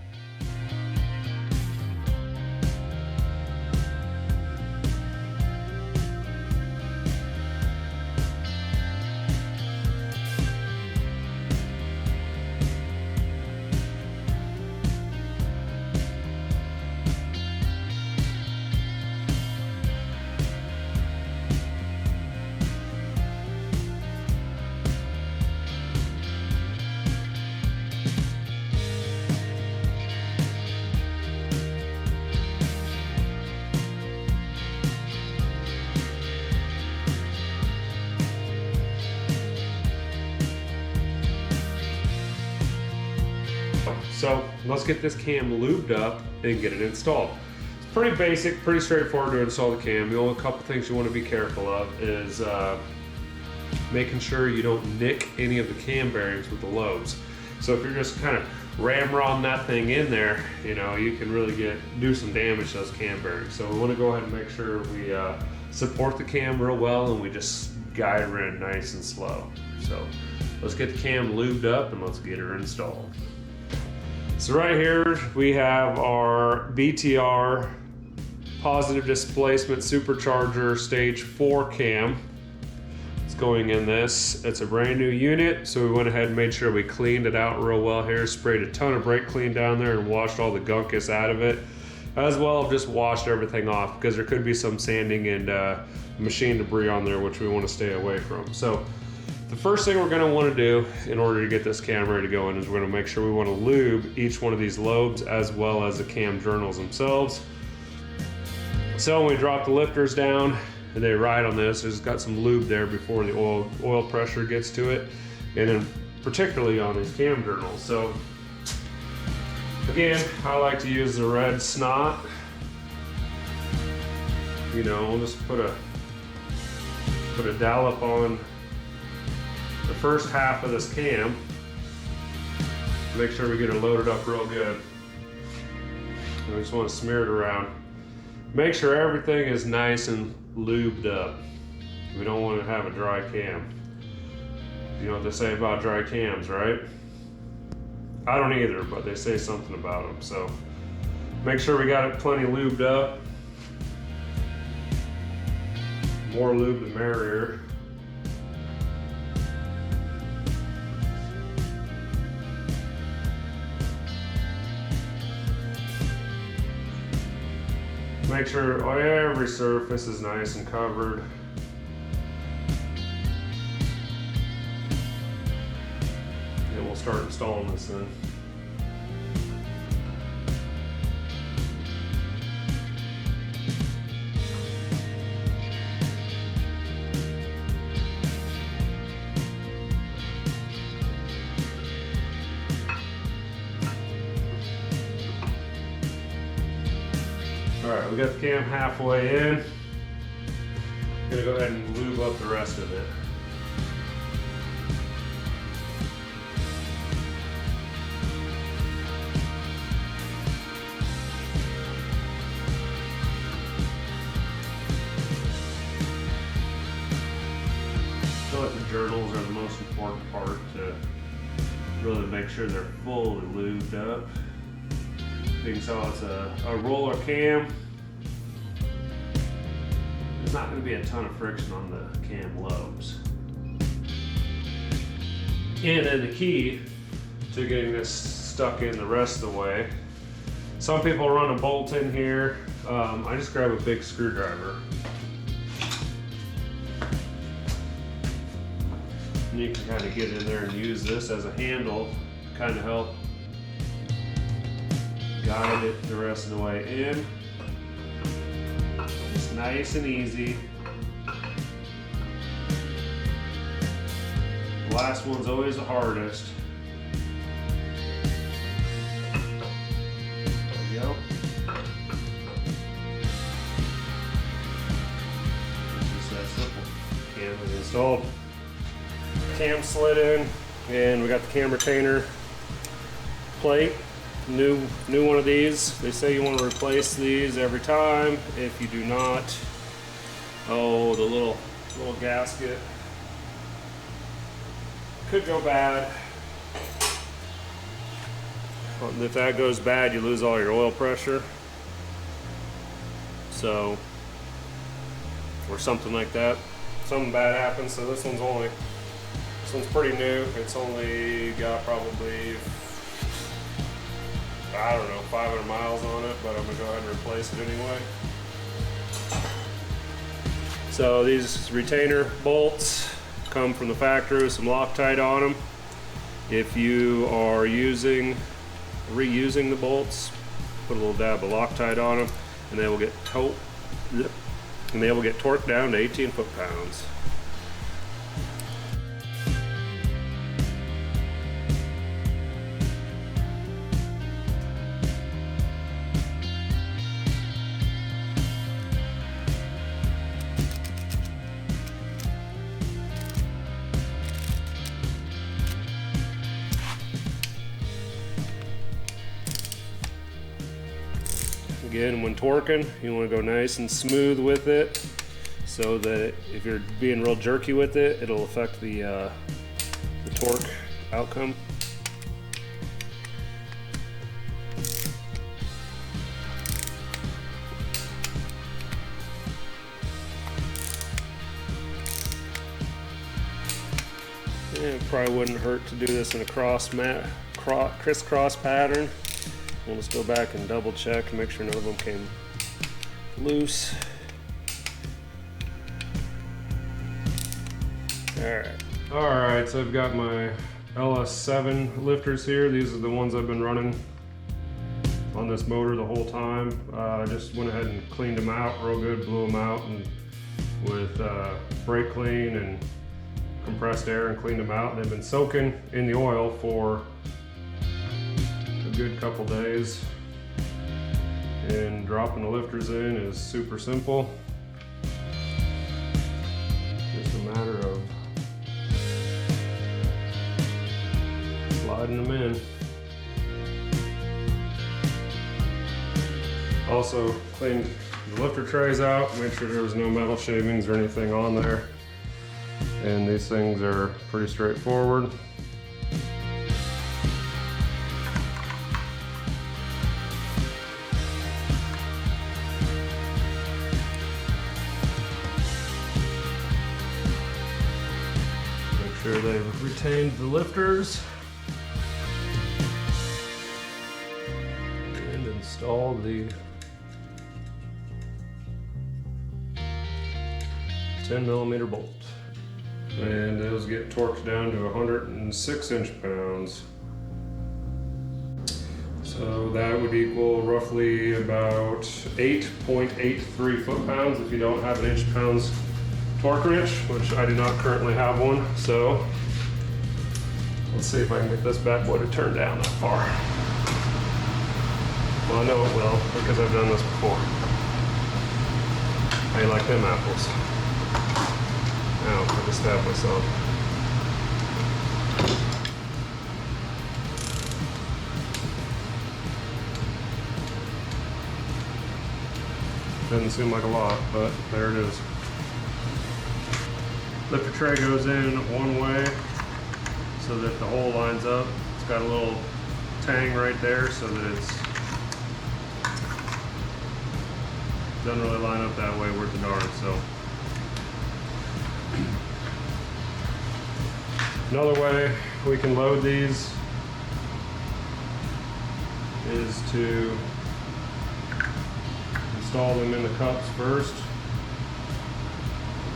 So let's get this cam lubed up and get it installed. It's pretty basic, pretty straightforward to install the cam. The only couple things you want to be careful of is making sure you don't nick any of the cam bearings with the lobes. So if you're just kind of ramrodding that thing in there, you know, you can really do some damage to those cam bearings. So we want to go ahead and make sure we support the cam real well, and we just guide her in nice and slow. So let's get the cam lubed up and let's get her installed. So right here we have our BTR positive displacement supercharger stage 4 cam. It's going in this. It's a brand new unit, so we went ahead and made sure we cleaned it out real well here, sprayed a ton of brake clean down there and washed all the gunkus out of it, as well as just washed everything off, because there could be some sanding and machine debris on there, which we want to stay away from. So the first thing we're going to want to do in order to get this cam ready to go in is we're going to make sure we want to lube each one of these lobes as well as the cam journals themselves. So when we drop the lifters down and they ride on this, there's got some lube there before the oil pressure gets to it, and then particularly on these cam journals. So again, I like to use the red snot. You know, we'll just put a dollop on the first half of this cam. Make sure we get it loaded up real good. And we just want to smear it around. Make sure everything is nice and lubed up. We don't want to have a dry cam. You know what they say about dry cams, right? I don't either, but they say something about them. So make sure we got it plenty lubed up. More lube the merrier. Make sure every surface is nice and covered. And we'll start installing this then. All right, we got the cam halfway in. Gonna go ahead and lube up the rest of it. I feel like the journals are the most important part to really make sure they're fully lubed up. You can tell it's a roller cam. There's not going to be a ton of friction on the cam lobes. And then the key to getting this stuck in the rest of the way. Some people run a bolt in here. I just grab a big screwdriver. And you can kind of get in there and use this as a handle to kind of help guide it the rest of the way in. It's nice and easy. The last one's always the hardest. There we go. It's just that simple. Cam is installed. Cam slid in, and we got the cam retainer plate. New one of these. They say you want to replace these every time. If you do not, oh, the little gasket could go bad. If that goes bad, you lose all your oil pressure. So, or something like that. Something bad happens. So this one's pretty new. It's only got probably, I don't know, 500 miles on it, but I'm gonna go ahead and replace it anyway. So these retainer bolts come from the factory with some Loctite on them. If you are reusing the bolts, put a little dab of Loctite on them, and they will get torqued down to 18 foot-pounds. Again, when torquing, you want to go nice and smooth with it, so that if you're being real jerky with it, it'll affect the torque outcome. And it probably wouldn't hurt to do this in a crisscross pattern. We'll just go back and double check and make sure none of them came loose. Alright, so I've got my LS7 lifters here. These are the ones I've been running on this motor the whole time. I just went ahead and cleaned them out real good, blew them out and with brake clean and compressed air and cleaned them out. They've been soaking in the oil for a good couple days, and dropping the lifters in is super simple. Just a matter of sliding them in. Also cleaned the lifter trays out, made sure there was no metal shavings or anything on there. And these things are pretty straightforward. Make sure they've retained the lifters. And install the 10mm bolt. And those get torqued down to 106 inch-pounds. So that would equal roughly about 8.83 foot-pounds if you don't have an inch-pounds torque wrench, which I do not currently have one. So let's see if I can get this bad boy to turn down that far. Well, I know it will because I've done this before. How you like them apples? Ow, I just stabbed myself. Doesn't seem like a lot, but there it is. Lifter tray goes in one way so that the hole lines up. It's got a little tang right there so that it's doesn't really line up that way where the darn, so. Another way we can load these is to install them in the cups first,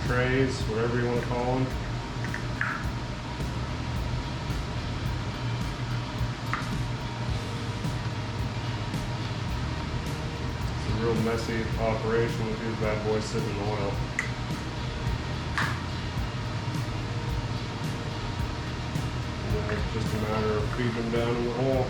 trays, whatever you want to call them. It's a real messy operation with these bad boys sitting in oil. It's just a matter of feeding them down in the hole.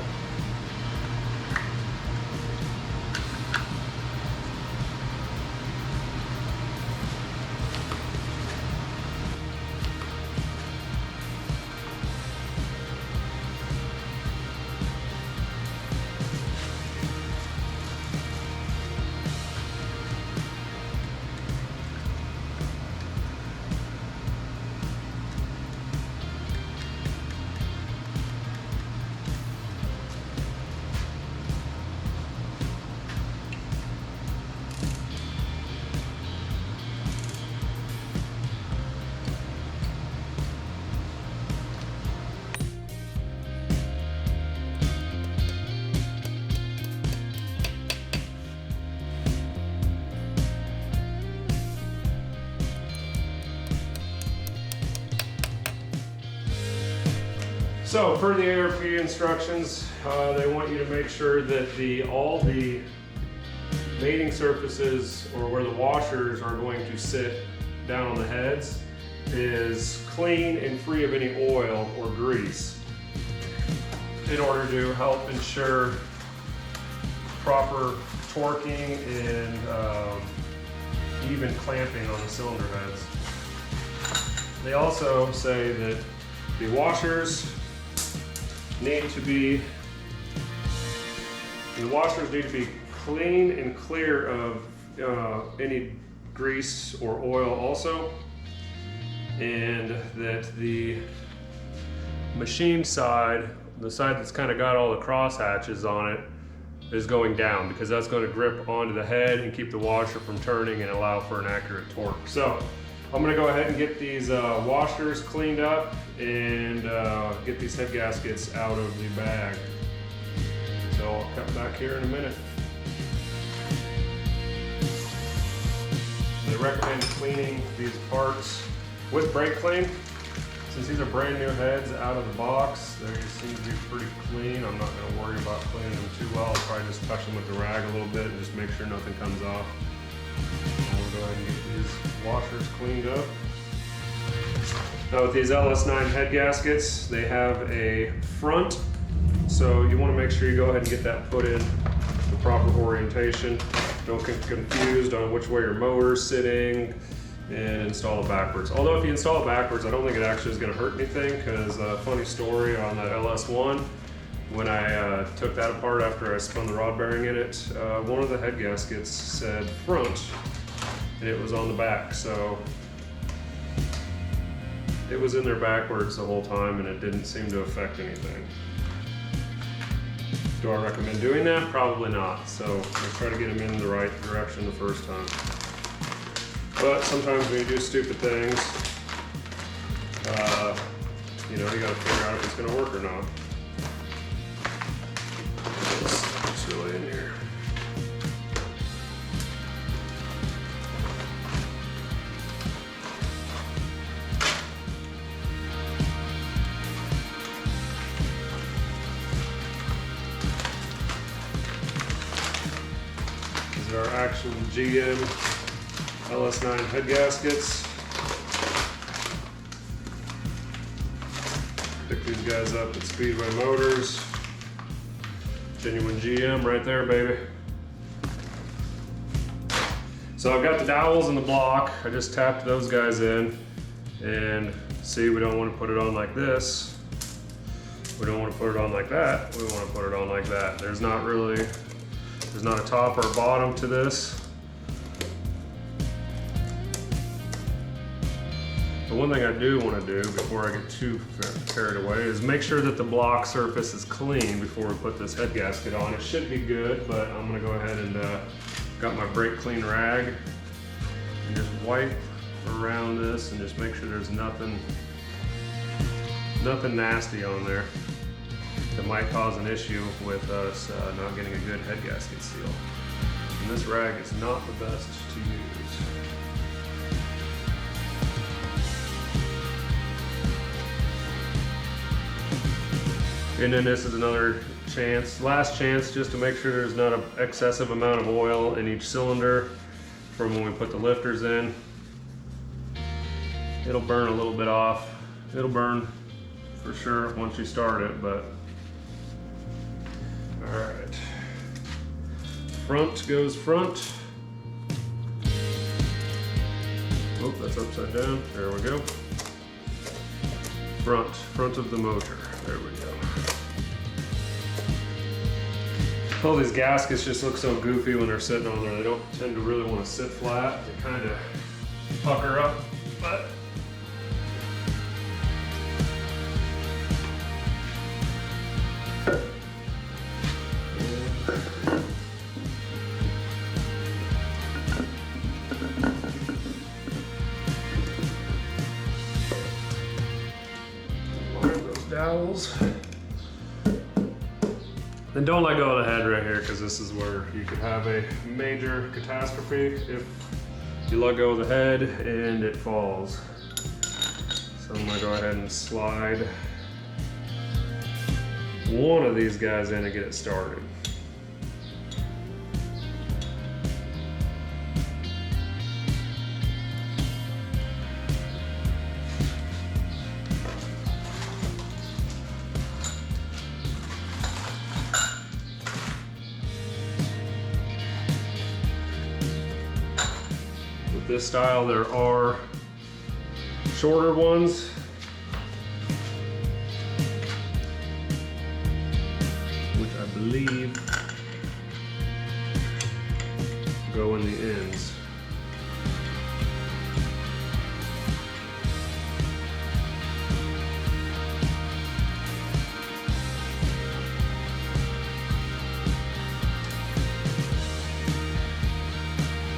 So per the ARP instructions, they want you to make sure that all the mating surfaces, or where the washers are going to sit down on the heads, is clean and free of any oil or grease in order to help ensure proper torquing and even clamping on the cylinder heads. They also say that the washers need to be clean and clear of any grease or oil also, and that the machine side, the side that's kind of got all the cross hatches on it, is going down, because that's going to grip onto the head and keep the washer from turning and allow for an accurate torque. So I'm going to go ahead and get these washers cleaned up and get these head gaskets out of the bag. So I'll cut back here in a minute. They recommend cleaning these parts with brake clean. Since these are brand new heads out of the box, they seem to be pretty clean. I'm not going to worry about cleaning them too well. I'll probably just touch them with the rag a little bit and just make sure nothing comes off. And we'll go ahead and get these washers cleaned up. Now with these LS9 head gaskets, they have a front, so you want to make sure you go ahead and get that put in the proper orientation. Don't get confused on which way your motor's sitting and install it backwards. Although if you install it backwards, I don't think it actually is going to hurt anything, because funny story on that LS1, when I took that apart after I spun the rod bearing in it, one of the head gaskets said front and it was on the back. So it was in there backwards the whole time and it didn't seem to affect anything. Do I recommend doing that? Probably not. So I try to get them in the right direction the first time. But sometimes when you do stupid things, you know, you gotta figure out if it's gonna work or not. It's really in here. These are our actual GM LS9 head gaskets. Pick these guys up at Speedway Motors. Genuine GM right there, baby. So I've got the dowels in the block. I just tapped those guys in, and see, we don't want to put it on like this. We don't want to put it on like that. We want to put it on like that. There's not a top or a bottom to this. The one thing I do want to do before I get too carried away is make sure that the block surface is clean before we put this head gasket on. It should be good, but I'm going to go ahead and got my brake clean rag and just wipe around this and just make sure there's nothing nasty on there that might cause an issue with us not getting a good head gasket seal. And this rag is not the best to use. And then this is another chance, last chance, just to make sure there's not an excessive amount of oil in each cylinder from when we put the lifters in. It'll burn a little bit off. It'll burn for sure once you start it, but all right. Front goes front. Oh, that's upside down. There we go. Front of the motor. There we go. All these gaskets just look so goofy when they're sitting on there. They don't tend to really want to sit flat. They kind of pucker up, but dowels. Then don't let go of the head right here, because this is where you could have a major catastrophe if you let go of the head and it falls. So I'm gonna go ahead and slide one of these guys in to get it started. This style, there are shorter ones, which I believe go in the ends.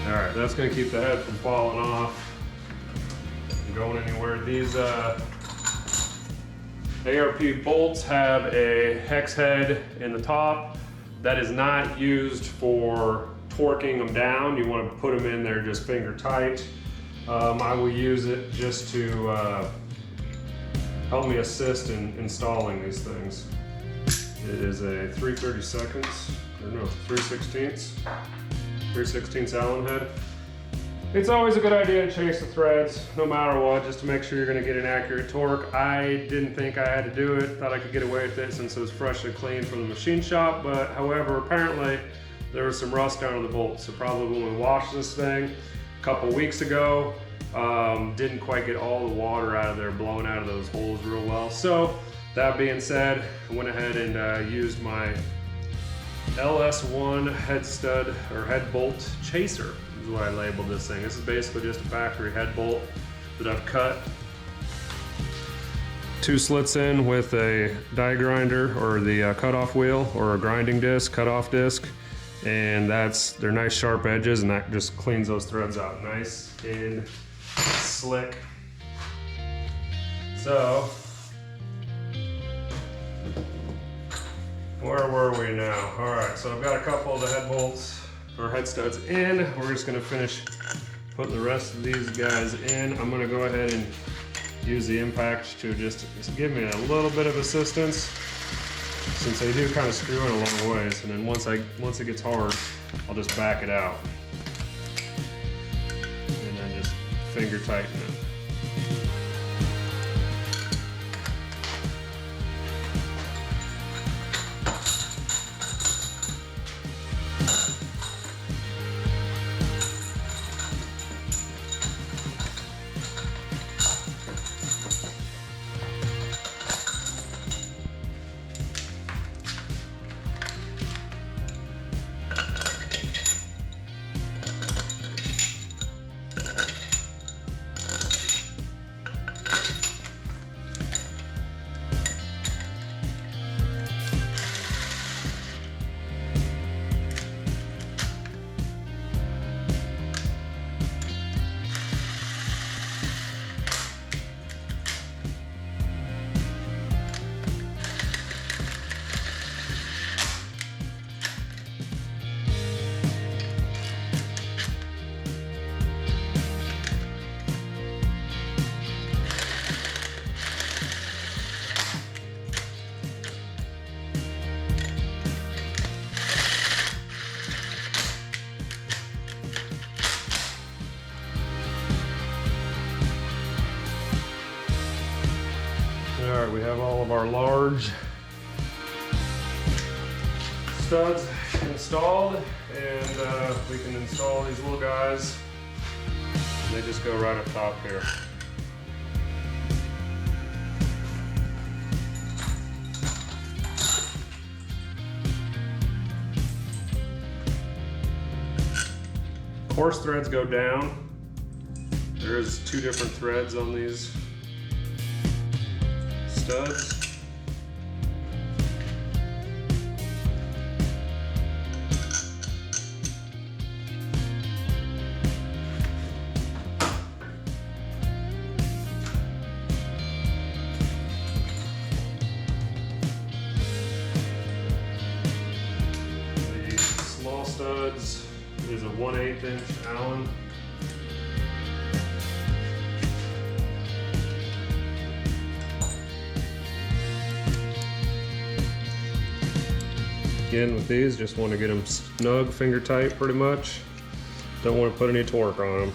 Alright, that's going to keep the head from falling off and going anywhere. These ARP bolts have a hex head in the top that is not used for torquing them down. You want to put them in there just finger tight. I will use it just to help me assist in installing these things. It is a 3/16 Allen head. It's always a good idea to chase the threads, no matter what, just to make sure you're going to get an accurate torque. I didn't think I had to do it, thought I could get away with it since it was freshly cleaned from the machine shop, but however, apparently there was some rust down on the bolts. So probably when we washed this thing a couple weeks ago, didn't quite get all the water out of there, blowing out of those holes real well. So that being said, I went ahead and used my LS1 head stud or head bolt chaser is what I labeled this thing. This is basically just a factory head bolt that I've cut 2 slits in with a die grinder or the cutoff wheel or a grinding disc, cutoff disc, and they're nice sharp edges, and that just cleans those threads out nice and slick. So where were we now? All right, so I've got a couple of the head bolts or head studs in. We're just gonna finish putting the rest of these guys in. I'm gonna go ahead and use the impact to just give me a little bit of assistance, since they do kind of screw in a long ways. And then once it gets hard, I'll just back it out and then just finger tighten it. All right, we have all of our large studs installed, and we can install these little guys. They just go right up top here. Coarse threads go down. There's 2 different threads on these studs. The small studs is a 1/8 inch Allen. Again, with these, just want to get them snug, finger tight pretty much. Don't want to put any torque on them.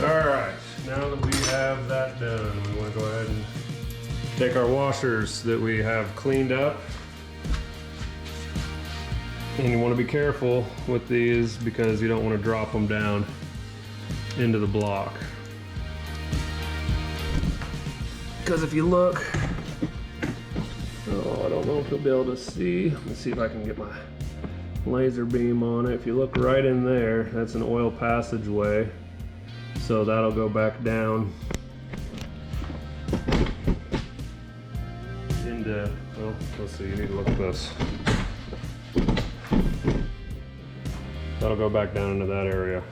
Alright, now that we have that done, we want to go ahead and take our washers that we have cleaned up. And you want to be careful with these because you don't want to drop them down into the block. Because if you look, oh, I don't know if you'll be able to see. Let me see if I can get my laser beam on it. If you look right in there, that's an oil passageway. So that'll go back down into, well, let's see, you need to look at this. That'll go back down into that area.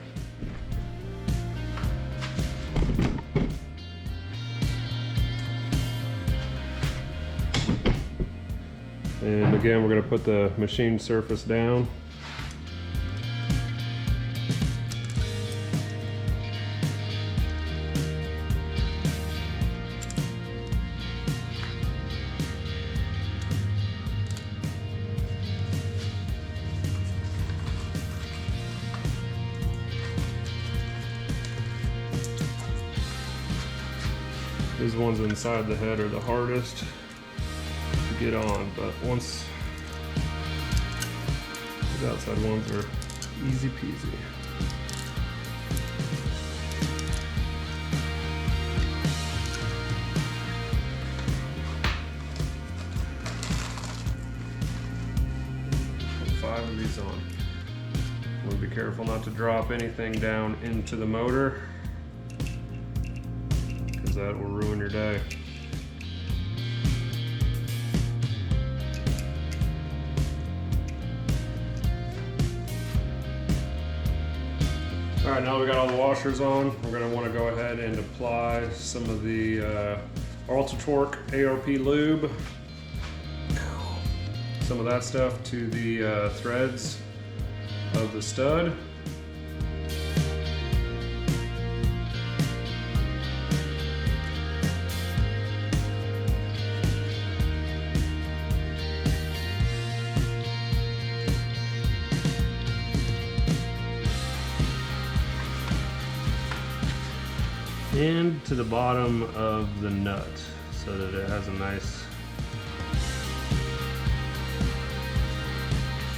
And again, we're going to put the machine surface down. These ones inside the head are the hardest to get on, but once the outside ones are easy peasy. Put 5 of these on. We'll be careful not to drop anything down into the motor, because that will ruin your day. All right, now we got all the washers on. We're gonna wanna go ahead and apply some of the Ultra Torque ARP lube, some of that stuff to the threads of the stud. And to the bottom of the nut so that it has a nice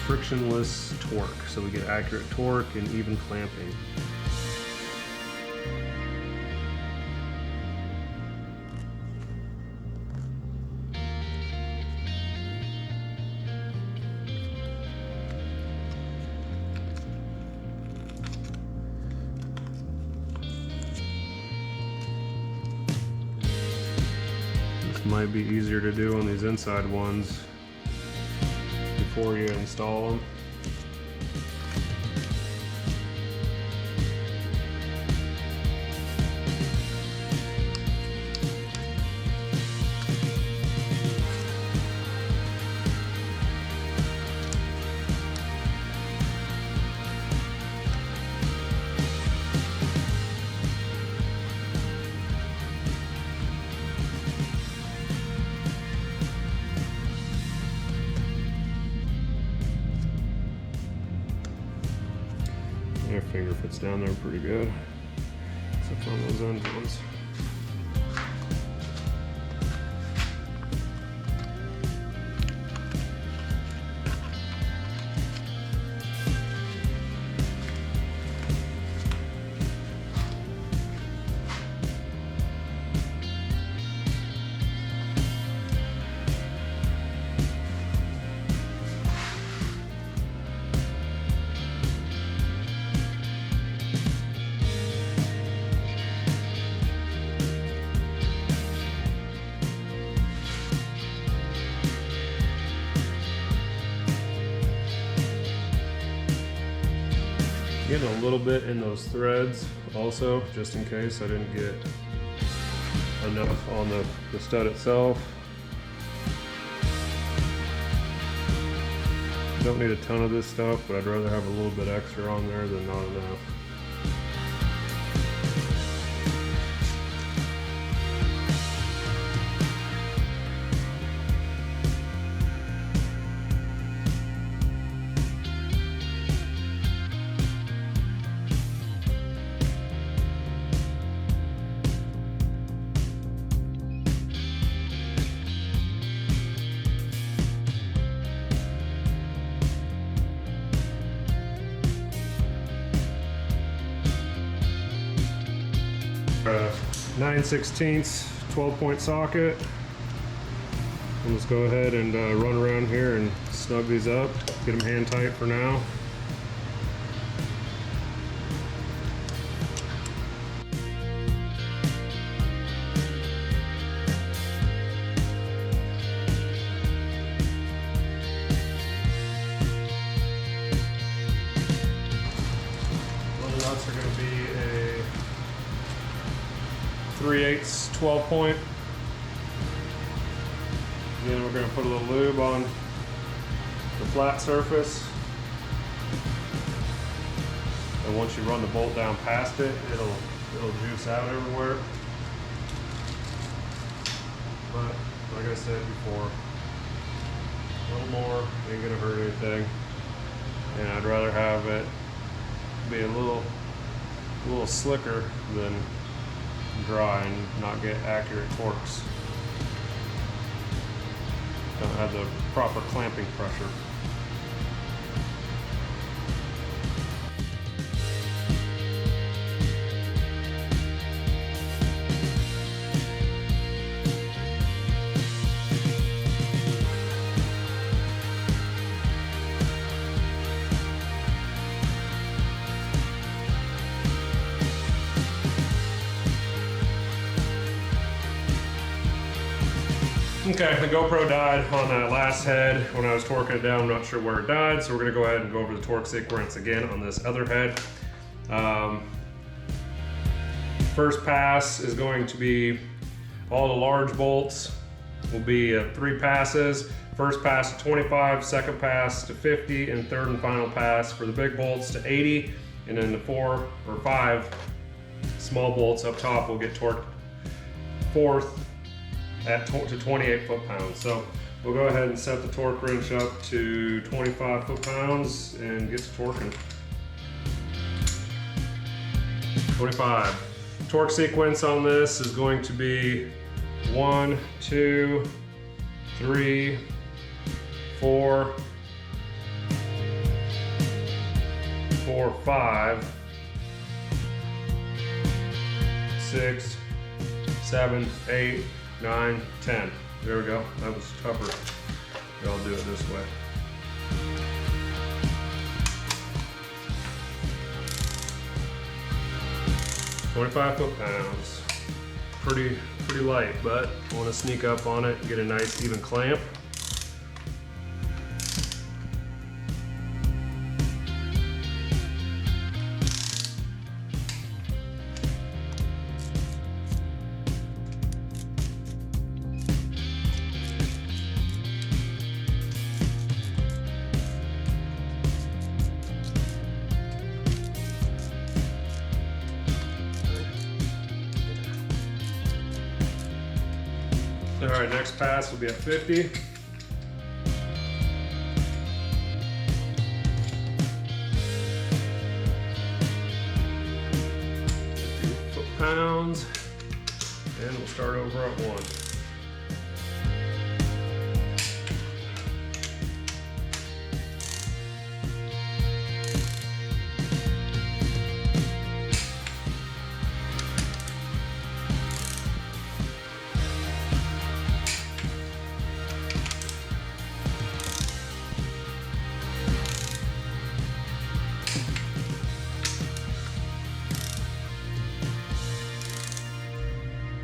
frictionless torque, so we get accurate torque and even clamping. Might be easier to do on these inside ones before you install them. Your finger fits down there pretty good, except on those end ones. Getting a little bit in those threads also, just in case I didn't get enough on the stud itself. Don't need a ton of this stuff, but I'd rather have a little bit extra on there than not enough. A 9/16 12-point socket. And let's go ahead and run around here and snug these up. Get them hand tight for now. Well, the nuts are going to be a 3/8 12-point. Then we're going to put a little lube on the flat surface. And once you run the bolt down past it, it'll juice out everywhere. But like I said before, a little more ain't gonna hurt anything. And I'd rather have it be a little slicker than dry and not get accurate torques. Don't have the proper clamping pressure. Okay, the GoPro died on that last head when I was torquing it down. I'm not sure where it died, so we're gonna go ahead and go over the torque sequence again on this other head. First pass is going to be all the large bolts will be 3 passes. First pass to 25, second pass to 50, and third and final pass for the big bolts to 80, and then the 4 or 5 small bolts up top will get torqued fourth to 28 foot-pounds. So we'll go ahead and set the torque wrench up to 25 foot-pounds and get to torquing. 25. Torque sequence on this is going to be 1, 2, 3, 4, 5, 6, 7, 8, 9, 10. There we go. That was tougher. I'll do it this way. "25 foot-pounds. Pretty light, but I want to sneak up on it and get a nice even clamp. All right, next pass will be at 50. 50 foot-pounds, and we'll start over at 1.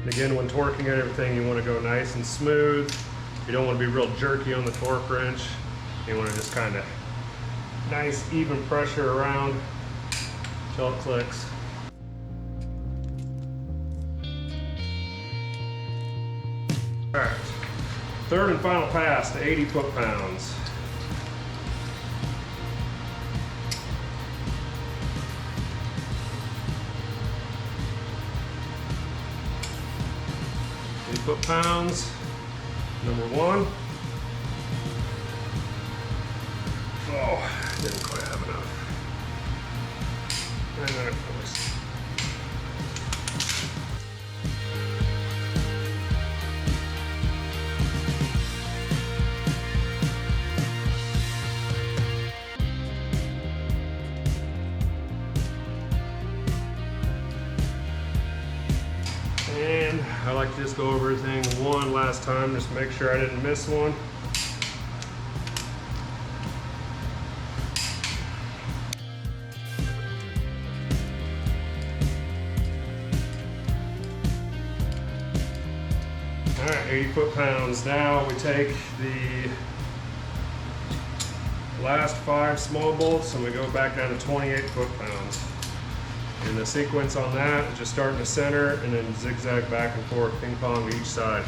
Again, when torquing everything, you want to go nice and smooth. You don't want to be real jerky on the torque wrench. You want to just kind of nice, even pressure around until it clicks. All right, third and final pass to 80 foot-pounds. Foot-pounds, number 1. Oh, didn't quite have enough. And then of course. And I like to just go over everything one last time, just to make sure I didn't miss one. All right, 80 foot-pounds. Now we take the last 5 small bolts and we go back down to 28 foot-pounds. And the sequence on that is just start in the center and then zigzag back and forth, ping pong to each side.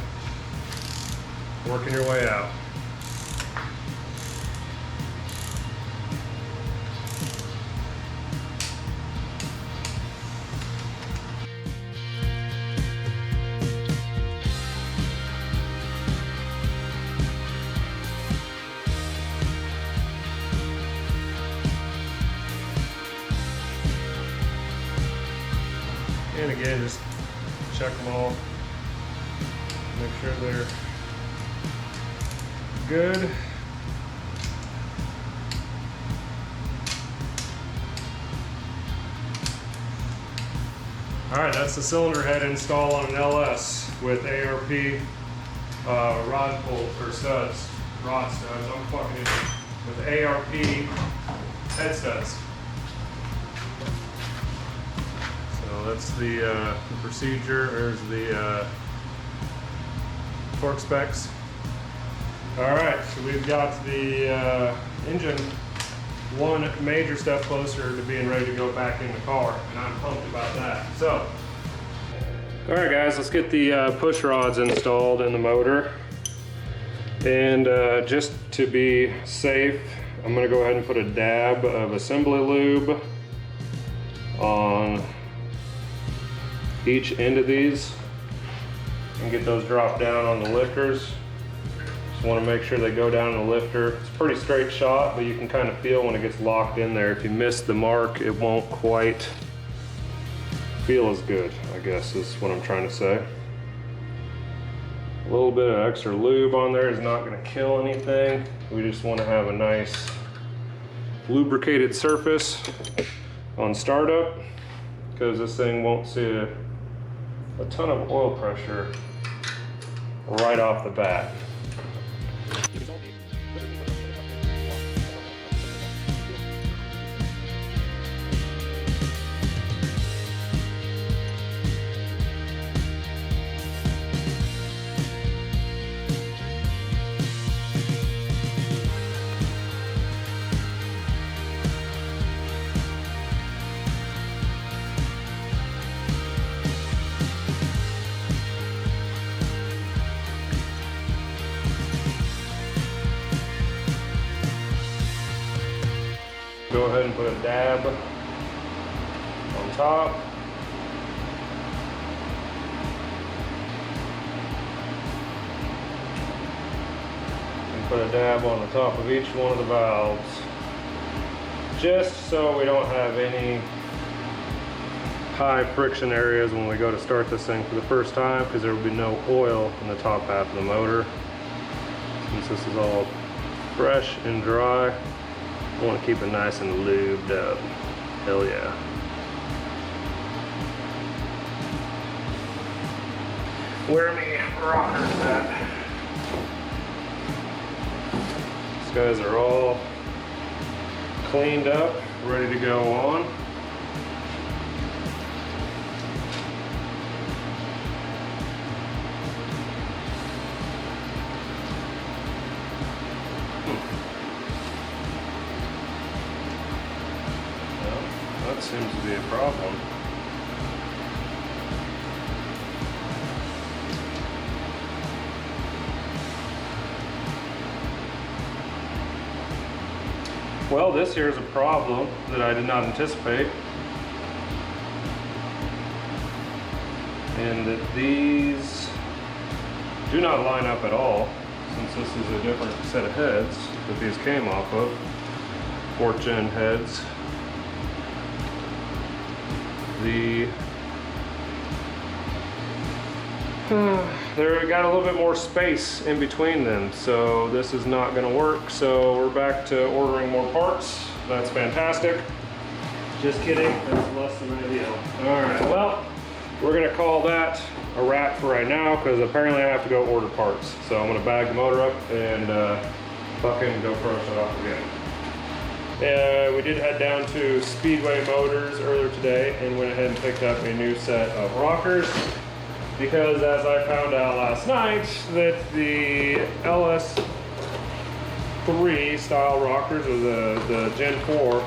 Working your way out. And again, just check them all, make sure they're good. All right, that's the cylinder head install on an LS with ARP rod pull or studs, rod studs. I'm fucking in with ARP head studs. So that's the procedure. There's the torque specs. All right, so we've got the engine one major step closer to being ready to go back in the car, and I'm pumped about that. So, all right guys, let's get the push rods installed in the motor. And just to be safe, I'm gonna go ahead and put a dab of assembly lube on each end of these and get those dropped down on the lifters. Just want to make sure they go down in the lifter. It's a pretty straight shot, but you can kind of feel when it gets locked in there. If you miss the mark, it won't quite feel as good, I guess is what I'm trying to say. A little bit of extra lube on there is not going to kill anything. We just want to have a nice lubricated surface on startup, because this thing won't see a ton of oil pressure right off the bat. Go ahead and put a dab on top. And put a dab on the top of each one of the valves. Just so we don't have any high friction areas when we go to start this thing for the first time, because there will be no oil in the top half of the motor. Since this is all fresh and dry, I want to keep it nice and lubed up. Hell yeah. Where are me rockers at? These guys are all cleaned up, ready to go on. That seems to be a problem. Well, this here is a problem that I did not anticipate. And that these do not line up at all, since this is a different set of heads that these came off of. 4th gen heads. They got a little bit more space in between them, so this is not going to work. So we're back to ordering more parts. That's fantastic. Just kidding, that's less than ideal. All right, well, we're going to call that a wrap for right now, because apparently I have to go order parts. So I'm going to bag the motor up and fucking go crush it off again. We did head down to Speedway Motors earlier today and went ahead and picked up a new set of rockers, because as I found out last night that the LS3 style rockers, or the Gen 4,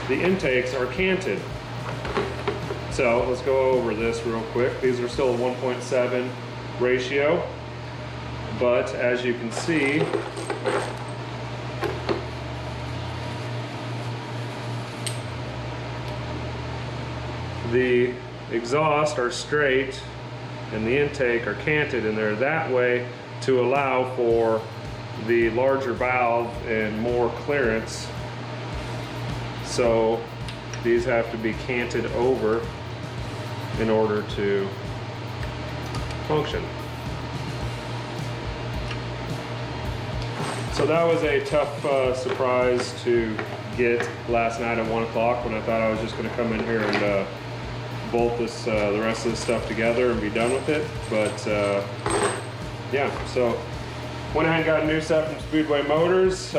the intakes are canted. So let's go over this real quick. These are still a 1.7 ratio, but as you can see, the exhaust are straight and the intake are canted, and they're that way to allow for the larger valve and more clearance. So these have to be canted over in order to function. So that was a tough surprise to get last night at 1 o'clock when I thought I was just going to come in here and bolt this the rest of this stuff together and be done with it. But yeah, so went ahead and got a new set from Speedway Motors.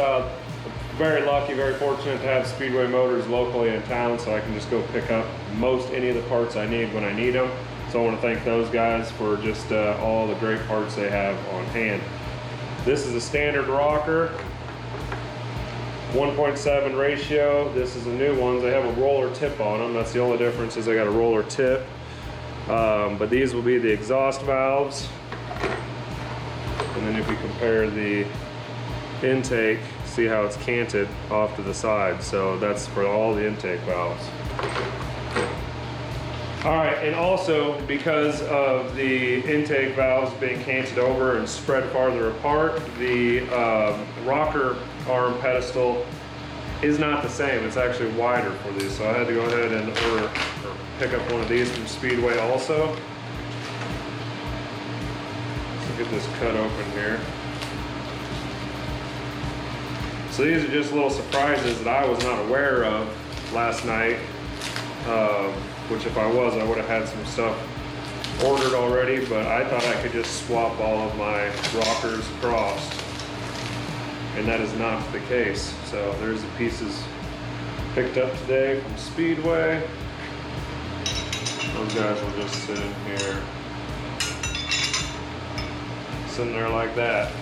Very lucky, very fortunate to have Speedway Motors locally in town, so I can just go pick up most any of the parts I need when I need them. So I want to thank those guys for just all the great parts they have on hand. This is a standard rocker, 1.7 ratio. This is a new one. They have a roller tip on them. That's the only difference, is they got a roller tip. But these will be the exhaust valves. And then if we compare the intake, see how it's canted off to the side. So that's for all the intake valves. All right, and also because of the intake valves being canted over and spread farther apart, the rocker arm pedestal is not the same. It's actually wider for these. So I had to go ahead and pick up one of these from Speedway also. Let's get this cut open here. So these are just little surprises that I was not aware of last night. Which if I was, I would have had some stuff ordered already, but I thought I could just swap all of my rockers across, and that is not the case. So there's the pieces picked up today from Speedway. Those guys will just sit in here, sitting there like that.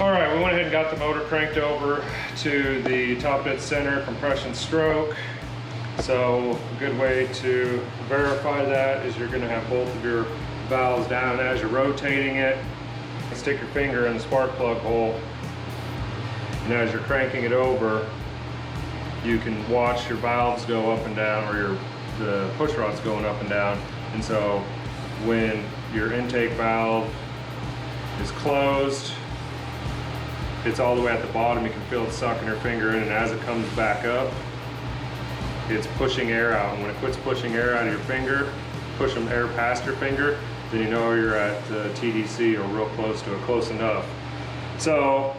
All right, we went ahead and got the motor cranked over to the top dead center compression stroke. So a good way to verify that is you're gonna have both of your valves down as you're rotating it. Stick your finger in the spark plug hole, and as you're cranking it over, you can watch your valves go up and down, or the push rod's going up and down. And so when your intake valve is closed, it's all the way at the bottom. You can feel it sucking your finger in, and as it comes back up, it's pushing air out. And when it quits pushing air out of your finger, pushing air past your finger, then you know you're at TDC or real close to it, close enough. So,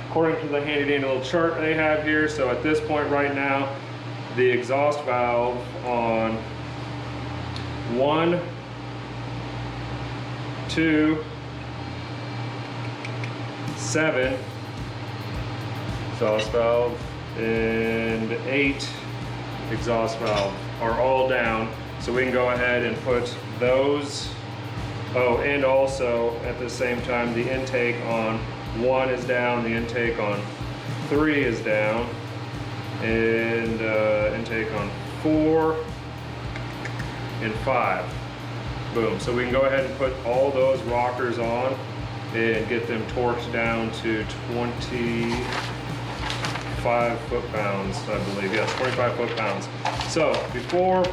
according to the handy dandy little chart they have here, so at this point right now, the exhaust valve on 1, 2, 7 exhaust valve and 8 exhaust valve are all down, so we can go ahead and put those. Oh, and also at the same time, the intake on 1 is down, the intake on 3 is down, and intake on 4 and 5. Boom. So we can go ahead and put all those rockers on and get them torqued down to 25 foot-pounds, I believe. Yes, 25 foot-pounds. So before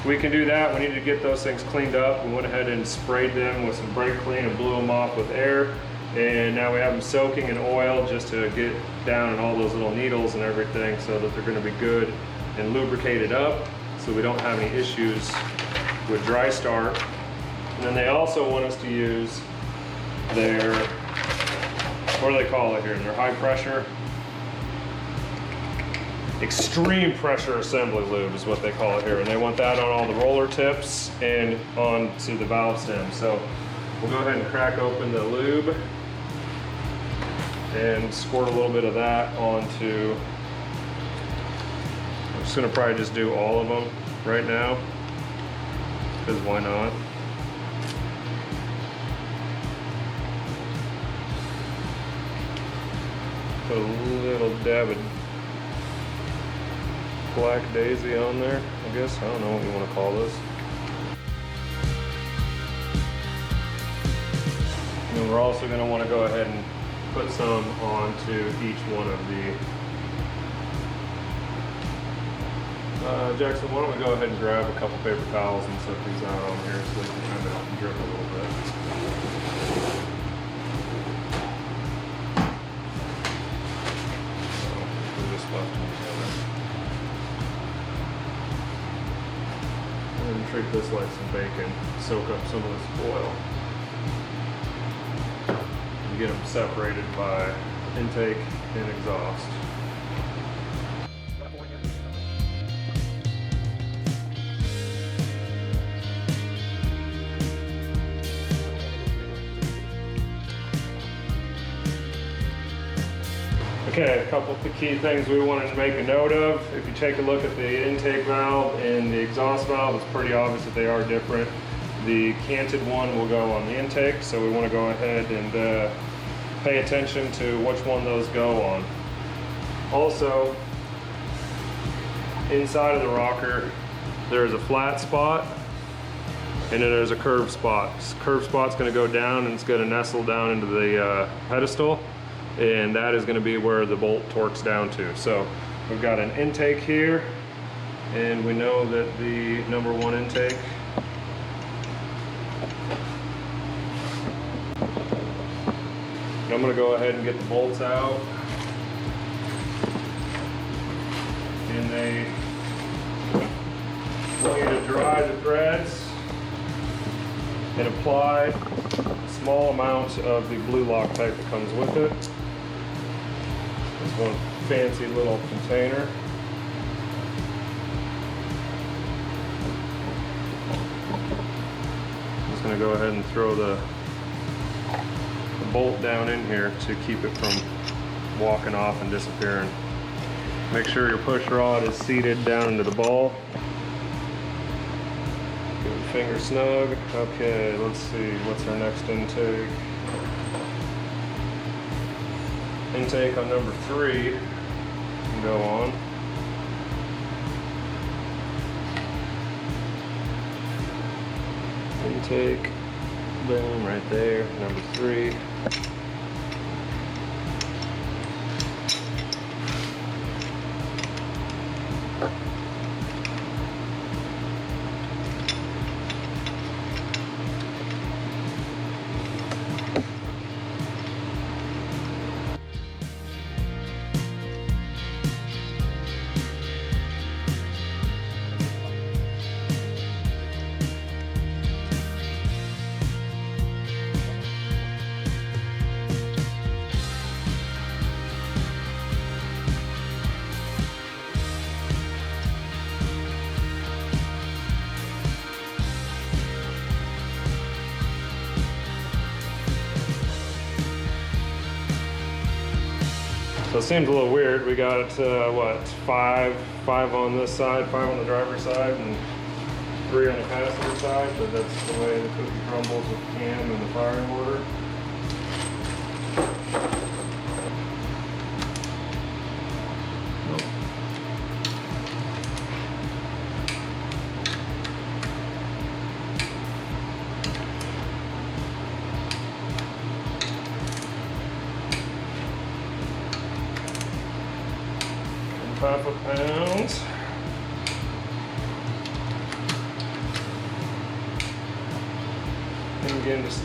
we can do that, we need to get those things cleaned up. We went ahead and sprayed them with some brake clean and blew them off with air. And now we have them soaking in oil just to get down in all those little needles and everything, so that they're going to be good and lubricated up, so we don't have any issues with dry start. And then they also want us to use their, what do they call it here? Their high pressure, extreme pressure assembly lube is what they call it here. And they want that on all the roller tips and onto the valve stem. So we'll go ahead and crack open the lube and squirt a little bit of that onto, I'm just gonna probably just do all of them right now, because why not? Put a little dab of Black Daisy on there, I guess. I don't know what you want to call this. And then we're also going to want to go ahead and put some onto each one of Jackson, why don't we go ahead and grab a couple paper towels and set these out on here so they can kind of drip a little bit. So we just left them together. And then treat this like some bacon. Soak up some of this oil. And get them separated by intake and exhaust. Okay, a couple of the key things we wanted to make a note of. If you take a look at the intake valve and the exhaust valve, it's pretty obvious that they are different. The canted one will go on the intake, so we want to go ahead and pay attention to which one those go on. Also, inside of the rocker, there's a flat spot and then there's a curved spot. This curved spot's going to go down and it's going to nestle down into the pedestal. And that is going to be where the bolt torques down to. So we've got an intake here, and we know that the number one intake I'm going to go ahead and get the bolts out, and they want you to dry the threads and apply a small amount of the blue Loctite that comes with it. It's one fancy little container. I'm just going to go ahead and throw the bolt down in here to keep it from walking off and disappearing. Make sure your push rod is seated down into the ball. Get the finger snug. Okay, let's see, what's our next intake? Intake on number 3 can go on. Intake, boom, right there, number 3. So it seems a little weird. We got what, five on this side, 5 on the driver's side, and 3 on the passenger side. But that's the way the cookie crumbles with the cam and the firing order. Half a pound. And again, just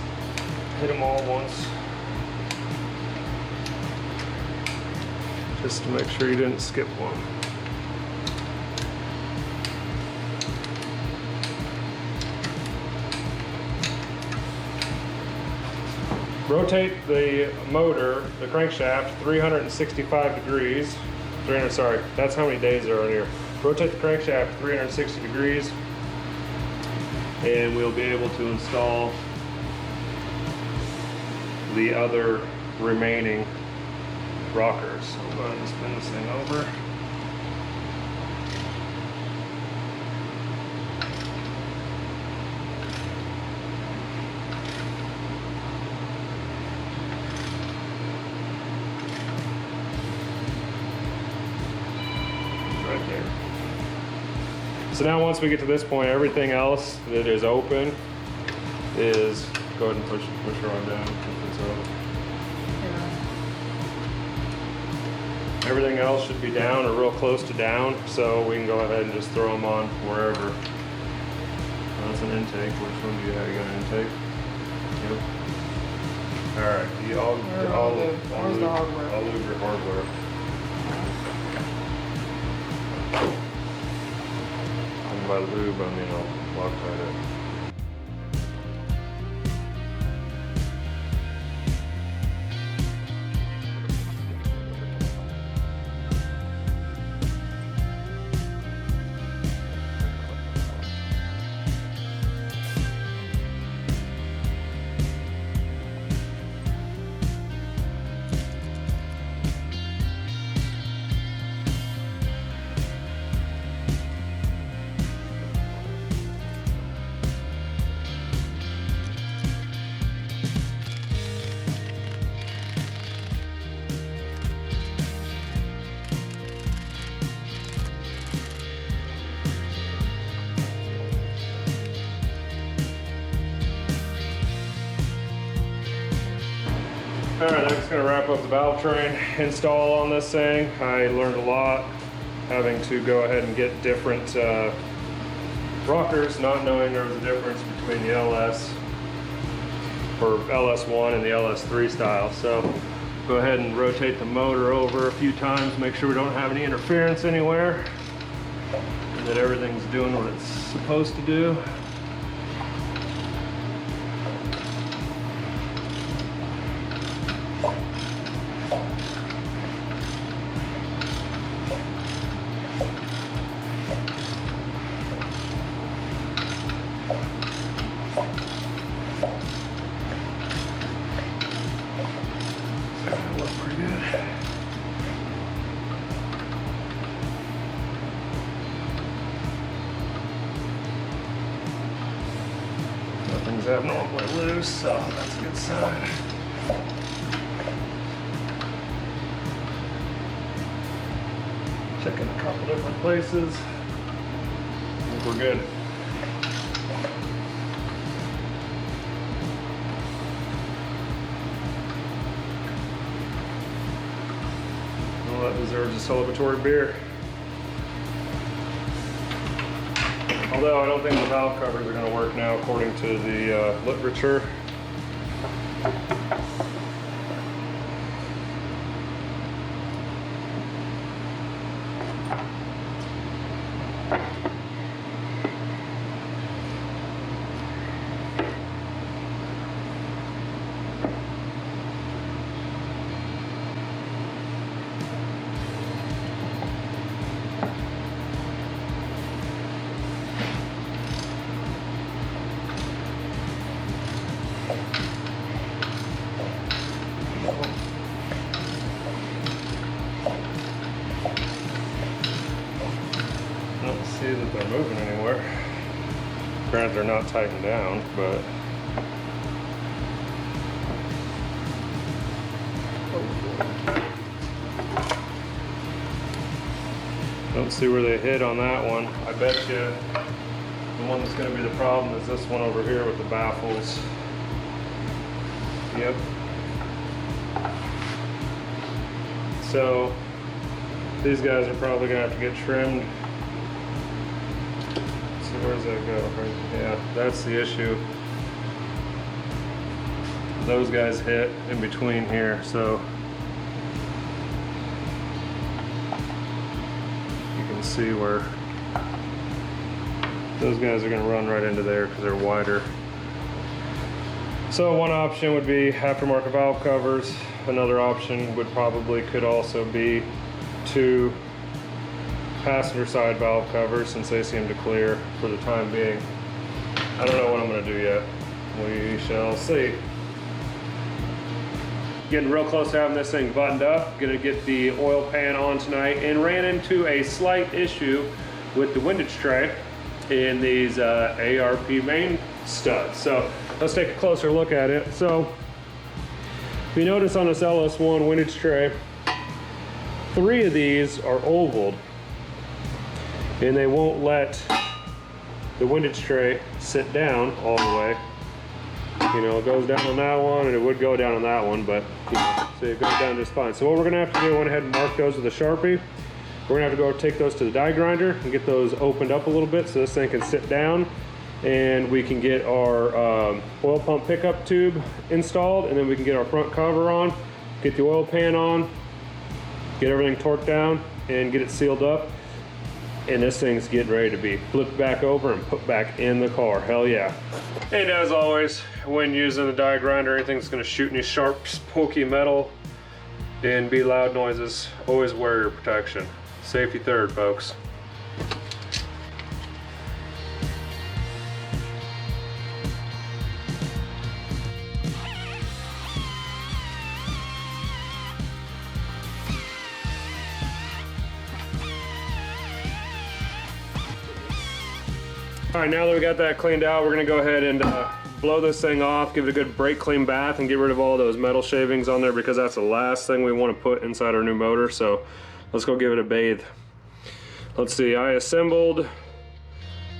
hit them all once. Just to make sure you didn't skip one. Rotate the motor, the crankshaft, 365 degrees. Sorry, that's how many days are on here. Rotate the crankshaft 360 degrees, and we'll be able to install the other remaining rockers. So I'm going to spin this thing over. Right there. So now once we get to this point, everything else that is open is, go ahead and push her on down if it's up. Everything else should be down or real close to down, so we can go ahead and just throw them on wherever. That's an intake. Which one do you have? You got an intake? Yep. All right. Where's the hardware? I'll lube your hardware. And by lube, I mean I'll Loctite it. All right, that's gonna wrap up the valve train install on this thing. I learned a lot having to go ahead and get different rockers, not knowing there was a difference between the LS or LS1 and the LS3 style. So go ahead and rotate the motor over a few times, make sure we don't have any interference anywhere, and that everything's doing what it's supposed to do. Nothing's abnormally loose, so that's a good sign. Checking a couple different places. I think we're good. Well, that deserves a celebratory beer. Although I don't think the valve covers are going to work now according to the literature. I don't see that they're moving anywhere. Granted, they're not tightened down, but don't see where they hit on that one. I bet you the one that's going to be the problem is this one over here with the baffles. Yep. So these guys are probably going to have to get trimmed. So where does that go? Right? Yeah, that's the issue. Those guys hit in between here, so you can see where those guys are going to run right into there because they're wider. So one option would be aftermarket valve covers. Another option could also be 2 passenger side valve covers, since they seem to clear for the time being. I don't know what I'm going to do yet. We shall see. Getting real close to having this thing buttoned up. Gonna get the oil pan on tonight, and ran into a slight issue with the windage tray in these ARP main studs. So let's take a closer look at it. So if you notice on this LS1 windage tray, 3 of these are ovaled, and they won't let the windage tray sit down all the way. You know, it goes down on that one, and it would go down on that one, but you know, see, it goes down just fine. So what we're gonna have to do, I went ahead and mark those with a Sharpie. We're gonna have to go take those to the die grinder and get those opened up a little bit so this thing can sit down, and we can get our oil pump pickup tube installed, and then we can get our front cover on, get the oil pan on, get everything torqued down, and get it sealed up. And this thing's getting ready to be flipped back over and put back in the car. Hell yeah. And as always, when using the die grinder, anything's gonna shoot any sharp, pokey metal and be loud noises, always wear your protection. Safety third, folks. All right, now that we got that cleaned out, we're gonna go ahead and blow this thing off, give it a good brake clean bath, and get rid of all those metal shavings on there, because that's the last thing we want to put inside our new motor. So let's go give it a bathe. Let's see, I assembled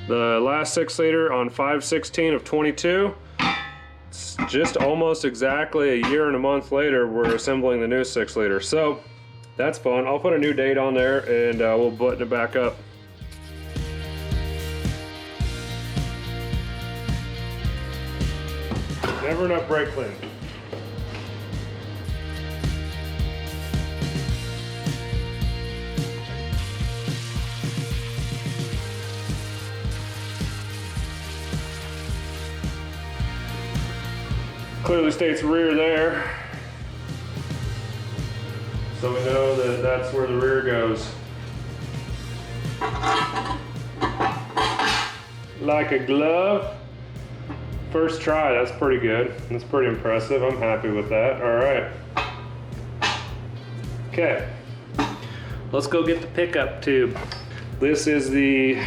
the last 6 liter on 5/16 of 22. It's just almost exactly a year and a month later, we're assembling the new 6 liter. So that's fun. I'll put a new date on there, and we'll button it back up. Never enough brake clean. Clearly states rear there, so we know that that's where the rear goes. Like a glove. First try, that's pretty good. That's pretty impressive. I'm happy with that. All right. Okay. Let's go get the pickup tube. This is the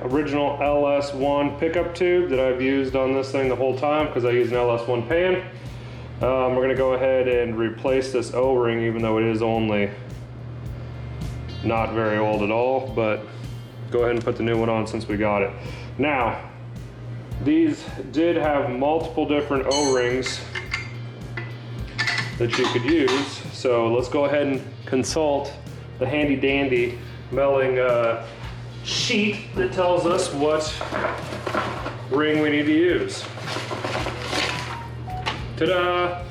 original LS1 pickup tube that I've used on this thing the whole time, because I use an LS1 pan. We're gonna go ahead and replace this O-ring, even though it is only not very old at all, but go ahead and put the new one on since we got it. Now, these did have multiple different O-rings that you could use, so let's go ahead and consult the handy dandy milling sheet that tells us what ring we need to use. Ta-da!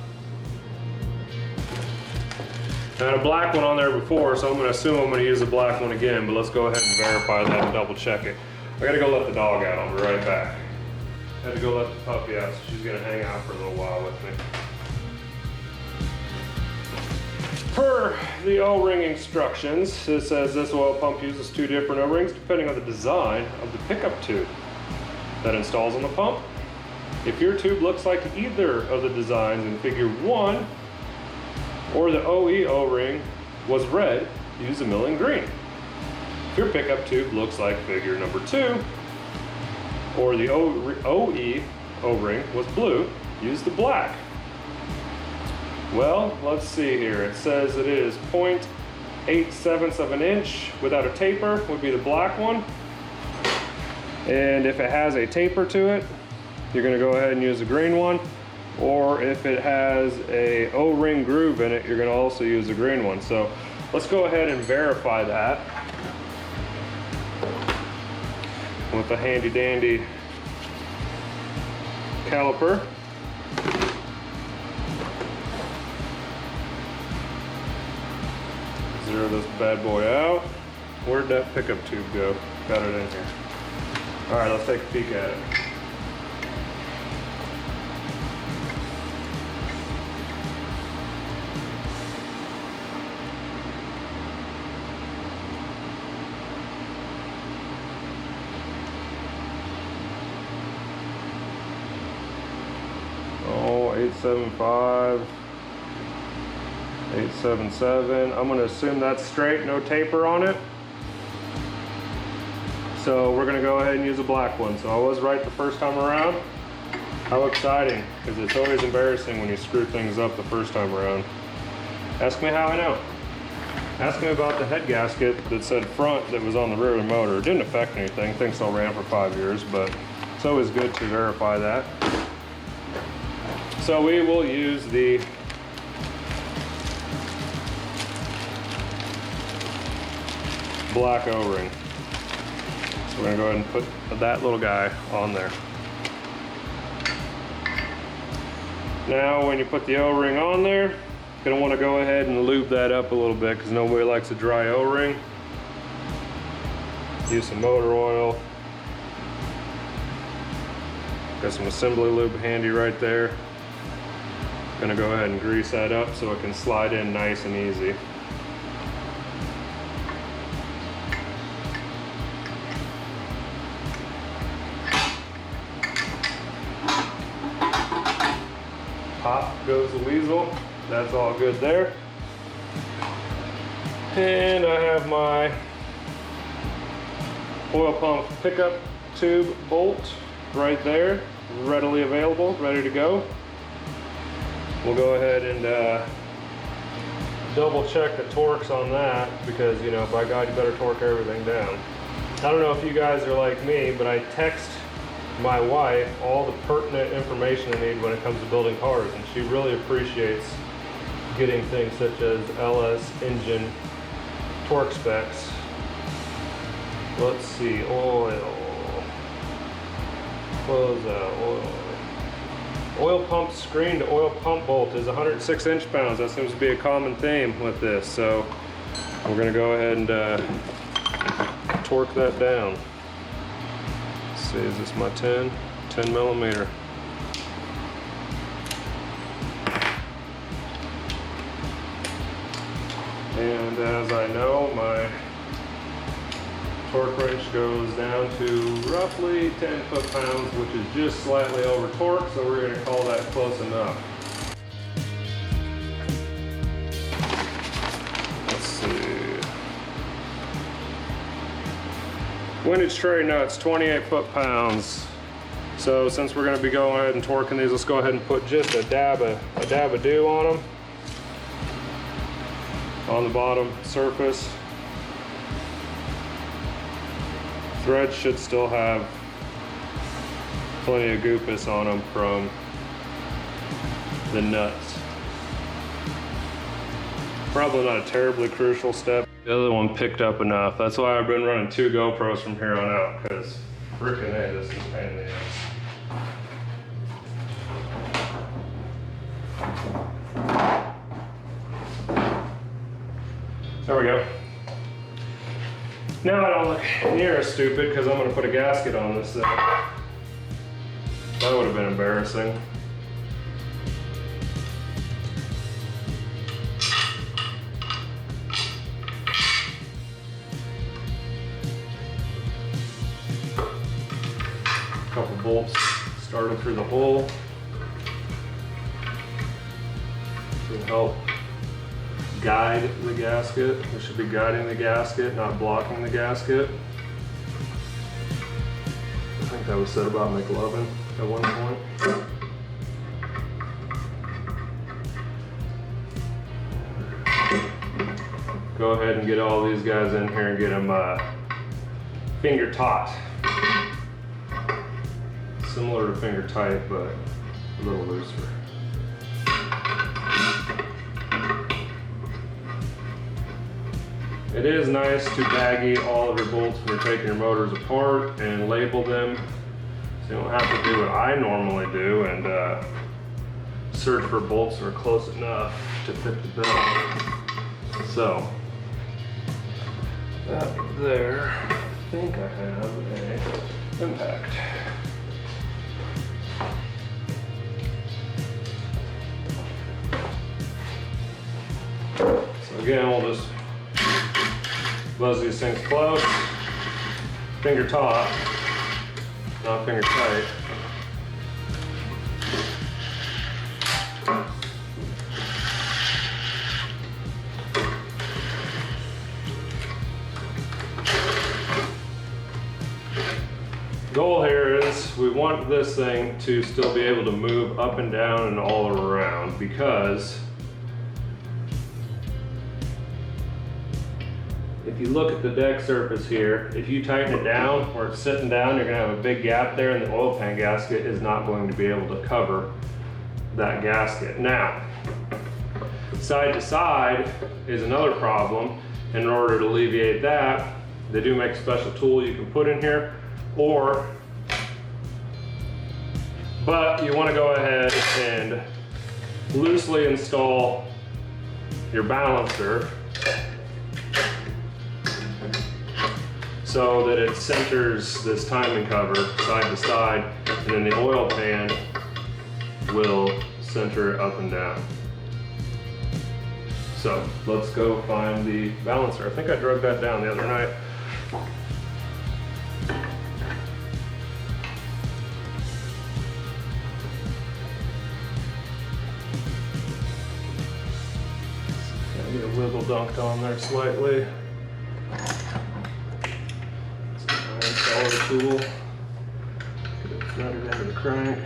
I had a black one on there before, so I'm gonna assume I'm gonna use the black one again, but let's go ahead and verify that and double check it. I gotta go let the dog out, I'll be right back. Had to go let the puppy out, so she's gonna hang out for a little while with me. Per the O-ring instructions, it says this oil pump uses 2 different O-rings depending on the design of the pickup tube that installs on the pump. If your tube looks like either of the designs in figure 1, or the OE O-ring was red, use the milling green. If your pickup tube looks like figure number 2, or the OE O-ring was blue, use the black. Well, let's see here. It says it is 0.8 of an inch without a taper would be the black one. And if it has a taper to it, you're gonna go ahead and use the green one. Or if it has a O-ring groove in it, you're gonna also use the green one. So let's go ahead and verify that with a handy dandy caliper. Zero this bad boy out. Where'd that pickup tube go? Got it in here. All right, let's take a peek at it. Oh, 875. 877. I'm going to assume that's straight, no taper on it. So we're going to go ahead and use a black one. So I was right the first time around. How exciting, because it's always embarrassing when you screw things up the first time around. Ask me how I know. Ask me about the head gasket that said front that was on the rear of the motor. It didn't affect anything. Things still ran for 5 years, but it's always good to verify that. So we will use the black O-ring. So we're gonna go ahead and put that little guy on there. Now when you put the O-ring on there, you're gonna wanna go ahead and lube that up a little bit because nobody likes a dry O-ring. Use some motor oil. Got some assembly lube handy right there. Gonna go ahead and grease that up so it can slide in nice and easy. Pop goes the weasel. That's all good there. And I have my oil pump pickup tube bolt right there, readily available, ready to go. We'll go ahead and double check the torques on that because, you know, by God, you better torque everything down. I don't know if you guys are like me, but I text my wife all the pertinent information I need when it comes to building cars, and she really appreciates getting things such as LS engine torque specs. Let's see, oil. Close out, oil. Oil pump screen to oil pump bolt is 106 inch-pounds. That seems to be a common theme with this. So we're gonna go ahead and torque that down. Let's see, is this my 10 millimeter? And as I know, my torque wrench goes down to roughly 10 foot-pounds, which is just slightly over torque, so we're going to call that close enough. Let's see. Windage tray nuts, 28 foot-pounds. So since we're going to be going ahead and torquing these, let's go ahead and put just a dab of dew on them. On the bottom surface. Threads should still have plenty of goopus on them from the nuts. Probably not a terribly crucial step. The other one picked up enough. That's why I've been running 2 GoPros from here on out, because frickin' hey, this is a pain in the ass. There we go. Now I don't look near as stupid because I'm going to put a gasket on this thing. That would have been embarrassing. A couple bolts started through the hole to help guide the gasket. We should be guiding the gasket, not blocking the gasket. I think that was said about McLovin at one point. Go ahead and get all these guys in here and get them finger taut. Similar to finger tight, but a little looser. It is nice to baggy all of your bolts when you're taking your motors apart and label them, so you don't have to do what I normally do and search for bolts that are close enough to fit the bill. So, that there, I think I have a impact. So again, we'll just buzz these things close, finger taut, not finger tight. Goal here is we want this thing to still be able to move up and down and all around, because if you look at the deck surface here, if you tighten it down where it's sitting down, you're going to have a big gap there, and the oil pan gasket is not going to be able to cover that gasket. Now, side to side is another problem. In order to alleviate that, they do make a special tool you can put in here, but you want to go ahead and loosely install your balancer so that it centers this timing cover side to side, and then the oil pan will center up and down. So let's go find the balancer. I think I drug that down the other night. Gotta get a wiggle dunked on there slightly. Install the tool. Get it threaded into the crank.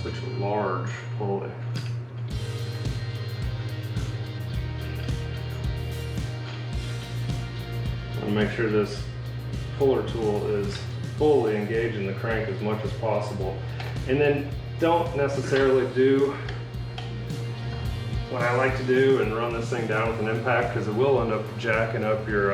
Such a large pulley. And make sure this puller tool is fully engaged in the crank as much as possible. And then don't necessarily do what I like to do and run this thing down with an impact, because it will end up jacking up your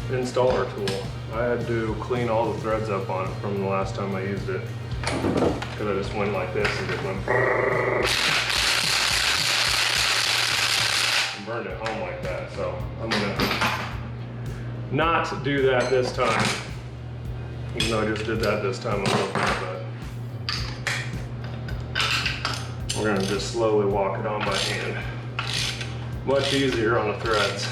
installer tool. I had to clean all the threads up on it from the last time I used it, because I just went like this and just went and burned it home like that. So I'm gonna not do that this time, even though I just did that this time a little bit, but we're gonna just slowly walk it on by hand. Much easier on the threads.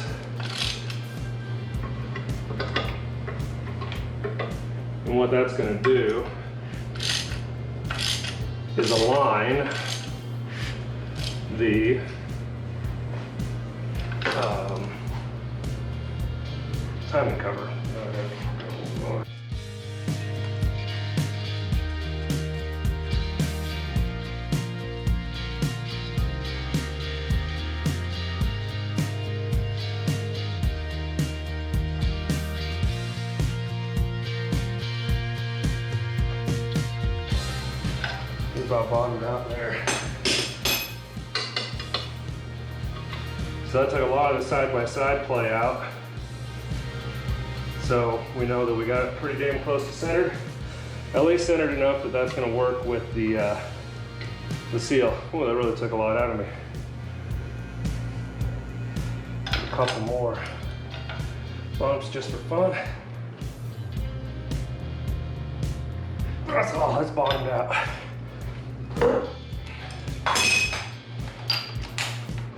And what that's going to do is align the timing cover. About bottomed out there. So that took a lot of the side-by-side play out. So we know that we got it pretty damn close to centered. At least centered enough that that's going to work with the seal. Oh, that really took a lot out of me. A couple more bumps just for fun. That's all. That's bottomed out.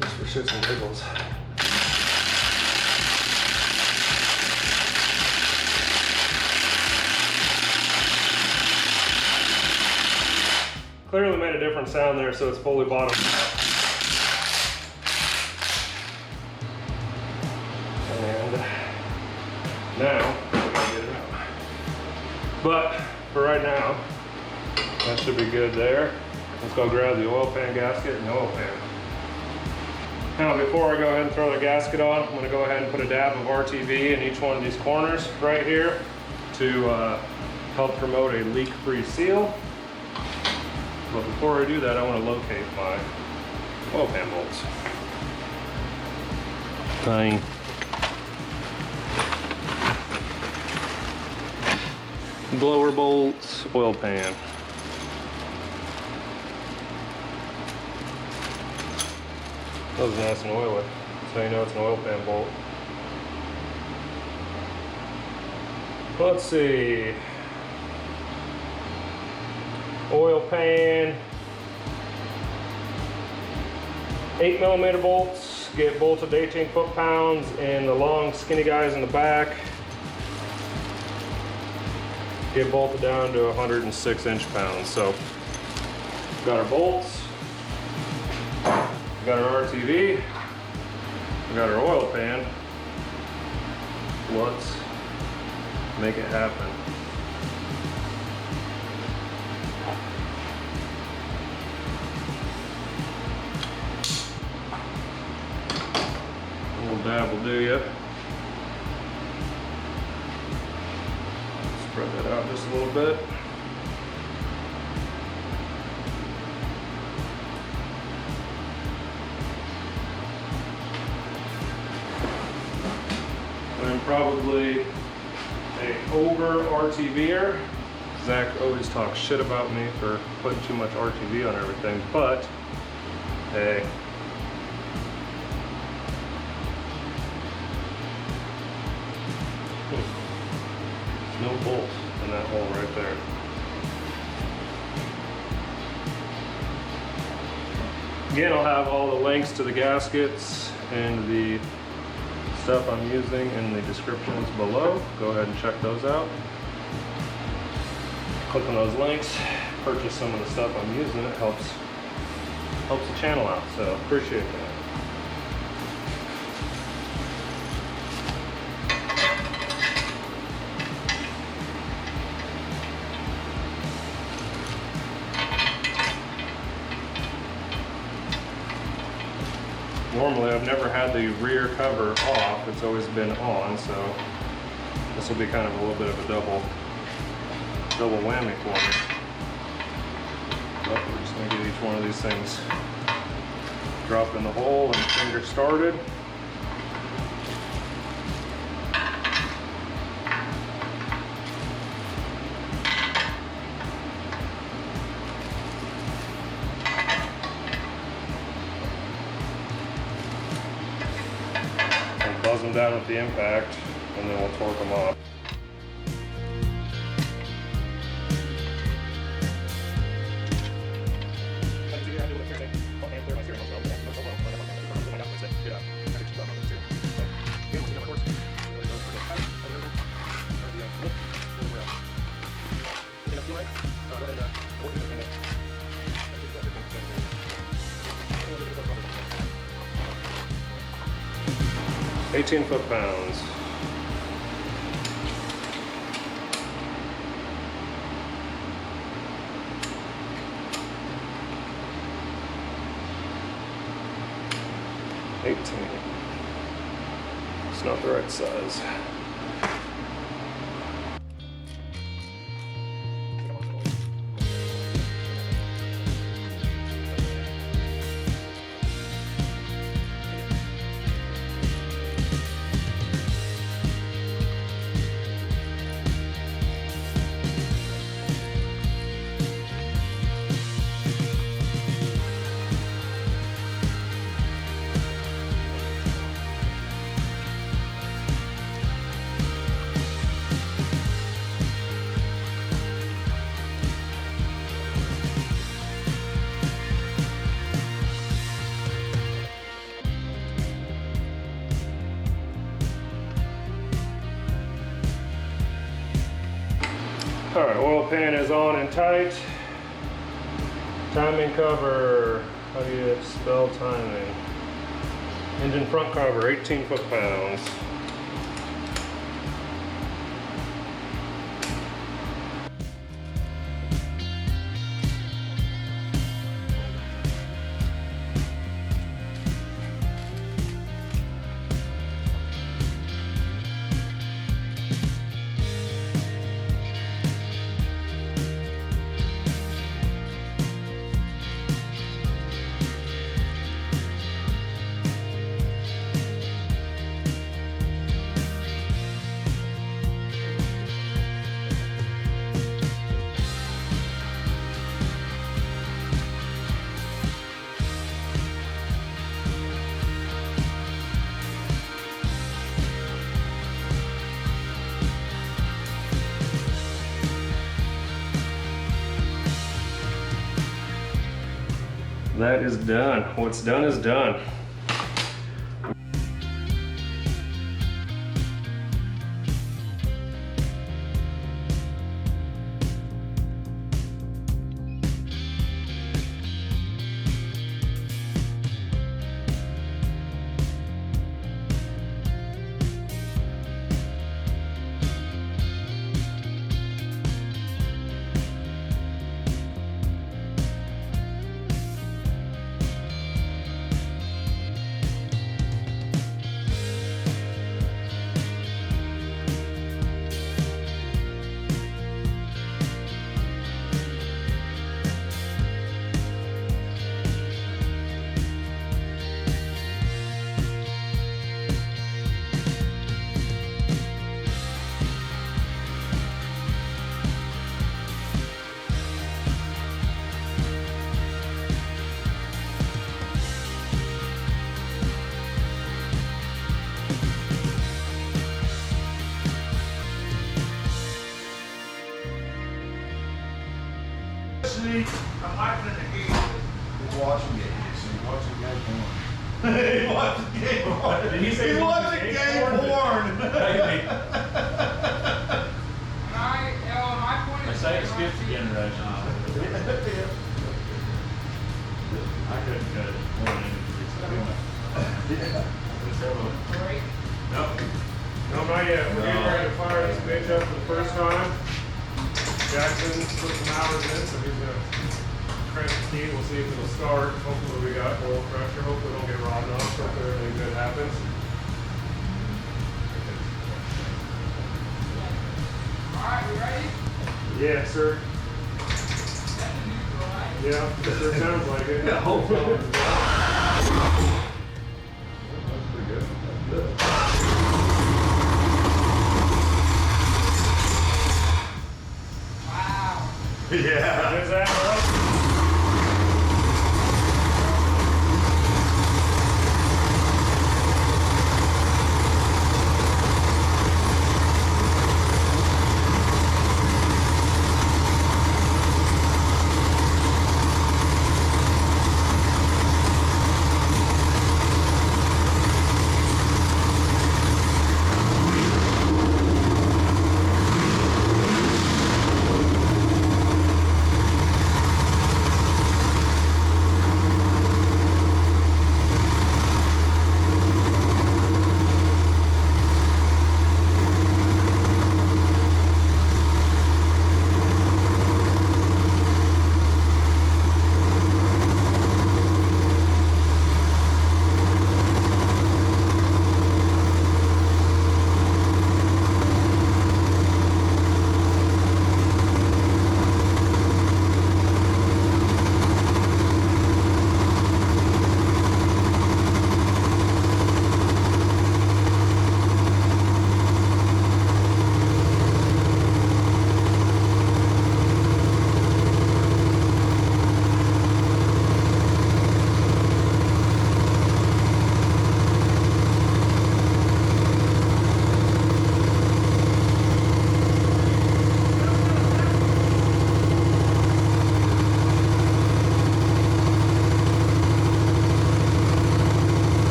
Just for shits and giggles. Clearly made a different sound there, so it's fully bottomed out. And now, we're gonna get it out. But for right now, that should be good there. Let's go grab the oil pan gasket and the oil pan. Now, before I go ahead and throw the gasket on, I'm going to go ahead and put a dab of RTV in each one of these corners right here to help promote a leak-free seal. But before I do that, I want to locate my oil pan bolts. Fine. Blower bolts, oil pan. That was nice and oily, so you know it's an oil pan bolt. Let's see. Oil pan. 8mm bolts get bolted to 18 foot-pounds, and the long skinny guys in the back get bolted down to 106 inch-pounds. So we've got our bolts. We got our RTV, we got our oil pan. Let's make it happen. that'll do you. Spread that out just a little bit. And probably a over RTVer. Zach always talks shit about me for putting too much RTV on everything, but hey. There's no bolt in that hole right there. Again, I'll have all the links to the gaskets and the stuff I'm using in the descriptions below. Go ahead and check those out. Click on those links, purchase some of the stuff I'm using. It helps the channel out, so appreciate that. Normally I've never had the rear cover off, it's always been on, so this will be kind of a little bit of a double whammy for me. But we're just going to get each one of these things dropped in the hole and finger started. And buzz them down with the impact, and then we'll torque them off. $18 foot-pounds. It's not the right size. All right, oil pan is on and tight. Timing cover, how do you spell timing? Engine front cover, 18 foot-pounds. That is done. What's done is done. electricity. I'm liking the heat. He's watching games. He's watching game porn. He's watching game porn. Did he say He's watching game porn. They say it skips a generation. I couldn't cut it. Nope. No, not yet. We're getting ready to fire this bitch up for the first time. Jackson's put some hours in, so he's gonna crank the key. We'll see if it'll start. Hopefully we got oil pressure. Hopefully we don't get robbed off. Hopefully everything good happens. Alright, you ready? Yeah, sir. Yeah, sure sounds like it. Yeah, hopefully. That's pretty good. That's good. Wow. Yeah. Is that right?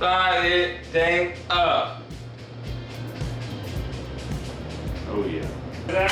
Start it thing up. Oh yeah. That